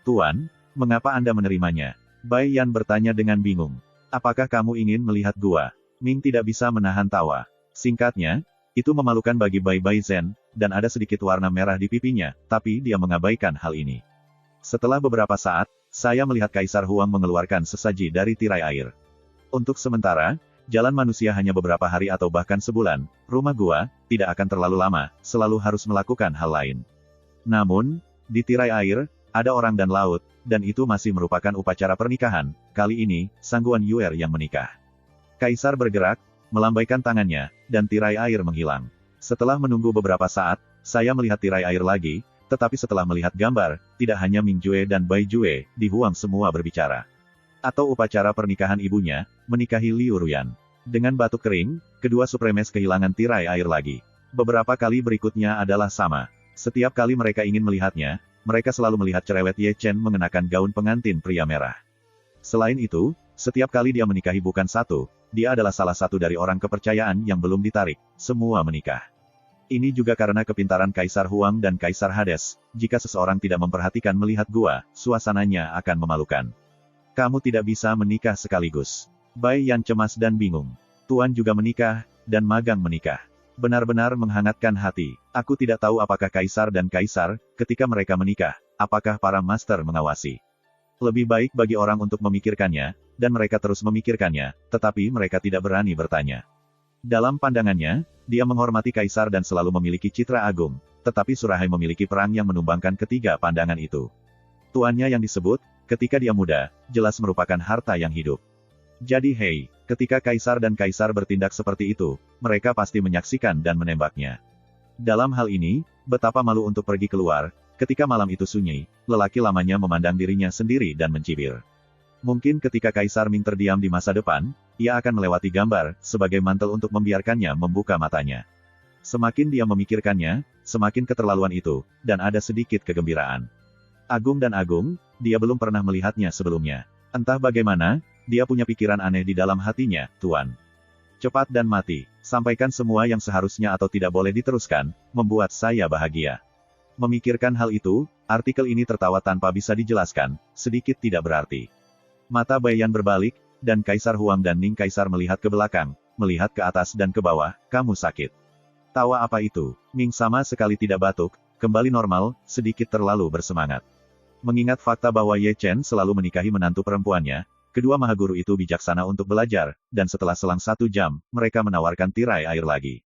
Tuan, mengapa Anda menerimanya? Bai Yan bertanya dengan bingung. Apakah kamu ingin melihat gua? Ming tidak bisa menahan tawa. Singkatnya, itu memalukan bagi Bai Zhen, dan ada sedikit warna merah di pipinya, tapi dia mengabaikan hal ini. Setelah beberapa saat, saya melihat Kaisar Huang mengeluarkan sesaji dari tirai air. Untuk sementara, jalan manusia hanya beberapa hari atau bahkan sebulan, rumah gua, tidak akan terlalu lama, selalu harus melakukan hal lain. Namun, di tirai air, ada orang dan laut, dan itu masih merupakan upacara pernikahan, kali ini, Sangguan Yuer yang menikah. Kaisar bergerak, melambaikan tangannya, dan tirai air menghilang. Setelah menunggu beberapa saat, saya melihat tirai air lagi, tetapi setelah melihat gambar, tidak hanya Ming Jue dan Bai Jue, di Huang semua berbicara. Atau upacara pernikahan ibunya, menikahi Liu Ruyan. Dengan batuk kering, kedua supremes kehilangan tirai air lagi. Beberapa kali berikutnya adalah sama. Setiap kali mereka ingin melihatnya, mereka selalu melihat cerewet Ye Chen mengenakan gaun pengantin pria merah. Selain itu, setiap kali dia menikahi bukan 1, dia adalah salah satu dari orang kepercayaan yang belum ditarik, semua menikah. Ini juga karena kepintaran Kaisar Huang dan Kaisar Hades, jika seseorang tidak memperhatikan melihat gua, suasananya akan memalukan. Kamu tidak bisa menikah sekaligus. Bai Yan cemas dan bingung. Tuan juga menikah, dan magang menikah. Benar-benar menghangatkan hati. Aku tidak tahu apakah Kaisar dan Kaisar, ketika mereka menikah, apakah para master mengawasi. Lebih baik bagi orang untuk memikirkannya, dan mereka terus memikirkannya, tetapi mereka tidak berani bertanya. Dalam pandangannya, dia menghormati Kaisar dan selalu memiliki citra agung, tetapi Surahai memiliki perang yang menumbangkan ketiga pandangan itu. Tuannya yang disebut, ketika dia muda, jelas merupakan harta yang hidup. Jadi ketika Kaisar dan Kaisar bertindak seperti itu, mereka pasti menyaksikan dan menembaknya. Dalam hal ini, betapa malu untuk pergi keluar, ketika malam itu sunyi, lelaki lamanya memandang dirinya sendiri dan mencibir. Mungkin ketika Kaisar Ming terdiam di masa depan, ia akan melewati gambar, sebagai mantel untuk membiarkannya membuka matanya. Semakin dia memikirkannya, semakin keterlaluan itu, dan ada sedikit kegembiraan. Agung dan agung, dia belum pernah melihatnya sebelumnya. Entah bagaimana, dia punya pikiran aneh di dalam hatinya, Tuan. Cepat dan mati, sampaikan semua yang seharusnya atau tidak boleh diteruskan, membuat saya bahagia. Memikirkan hal itu, artikel ini tertawa tanpa bisa dijelaskan, sedikit tidak berarti. Mata Bai Yan berbalik, dan Kaisar Huang dan Ning Kaisar melihat ke belakang, melihat ke atas dan ke bawah, kamu sakit. Tawa apa itu? Ming sama sekali tidak batuk, kembali normal, sedikit terlalu bersemangat. Mengingat fakta bahwa Ye Chen selalu menikahi menantu perempuannya, kedua mahaguru itu bijaksana untuk belajar, dan setelah selang 1 jam, mereka menawarkan tirai air lagi.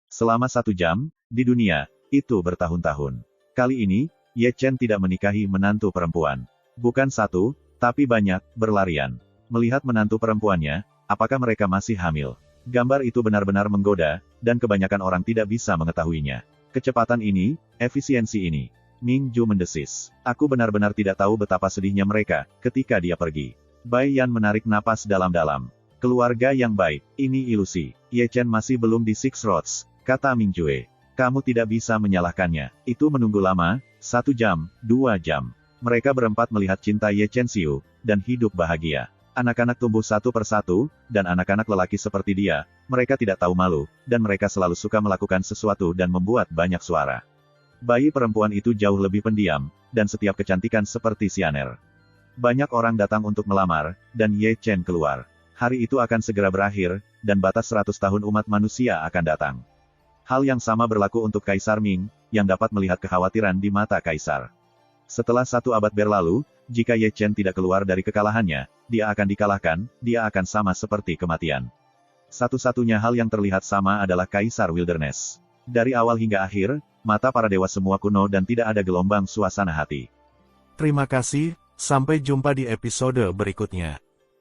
Selama 1 jam, di dunia, itu bertahun-tahun. Kali ini, Ye Chen tidak menikahi menantu perempuan. Bukan 1, tapi banyak, berlarian. Melihat menantu perempuannya, apakah mereka masih hamil? Gambar itu benar-benar menggoda, dan kebanyakan orang tidak bisa mengetahuinya. Kecepatan ini, efisiensi ini. Ming Ju mendesis. Aku benar-benar tidak tahu betapa sedihnya mereka, ketika dia pergi. Bai Yan menarik napas dalam-dalam. Keluarga yang baik, ini ilusi. Ye Chen masih belum di Six Roads, kata Ming Jue. Kamu tidak bisa menyalahkannya. Itu menunggu lama, 1 jam, 2 jam. Mereka berempat melihat cinta Ye Chen Xiu, dan hidup bahagia. Anak-anak tumbuh satu persatu, dan anak-anak lelaki seperti dia, mereka tidak tahu malu, dan mereka selalu suka melakukan sesuatu dan membuat banyak suara. Bayi perempuan itu jauh lebih pendiam, dan setiap kecantikan seperti sianer. Banyak orang datang untuk melamar, dan Ye Chen keluar. Hari itu akan segera berakhir, dan batas 100 tahun umat manusia akan datang. Hal yang sama berlaku untuk Kaisar Ming, yang dapat melihat kekhawatiran di mata Kaisar. Setelah 1 abad berlalu, jika Ye Chen tidak keluar dari kekalahannya, dia akan dikalahkan, dia akan sama seperti kematian. Satu-satunya hal yang terlihat sama adalah Kaisar Wilderness. Dari awal hingga akhir, mata para dewa semua kuno dan tidak ada gelombang suasana hati. Terima kasih, sampai jumpa di episode berikutnya.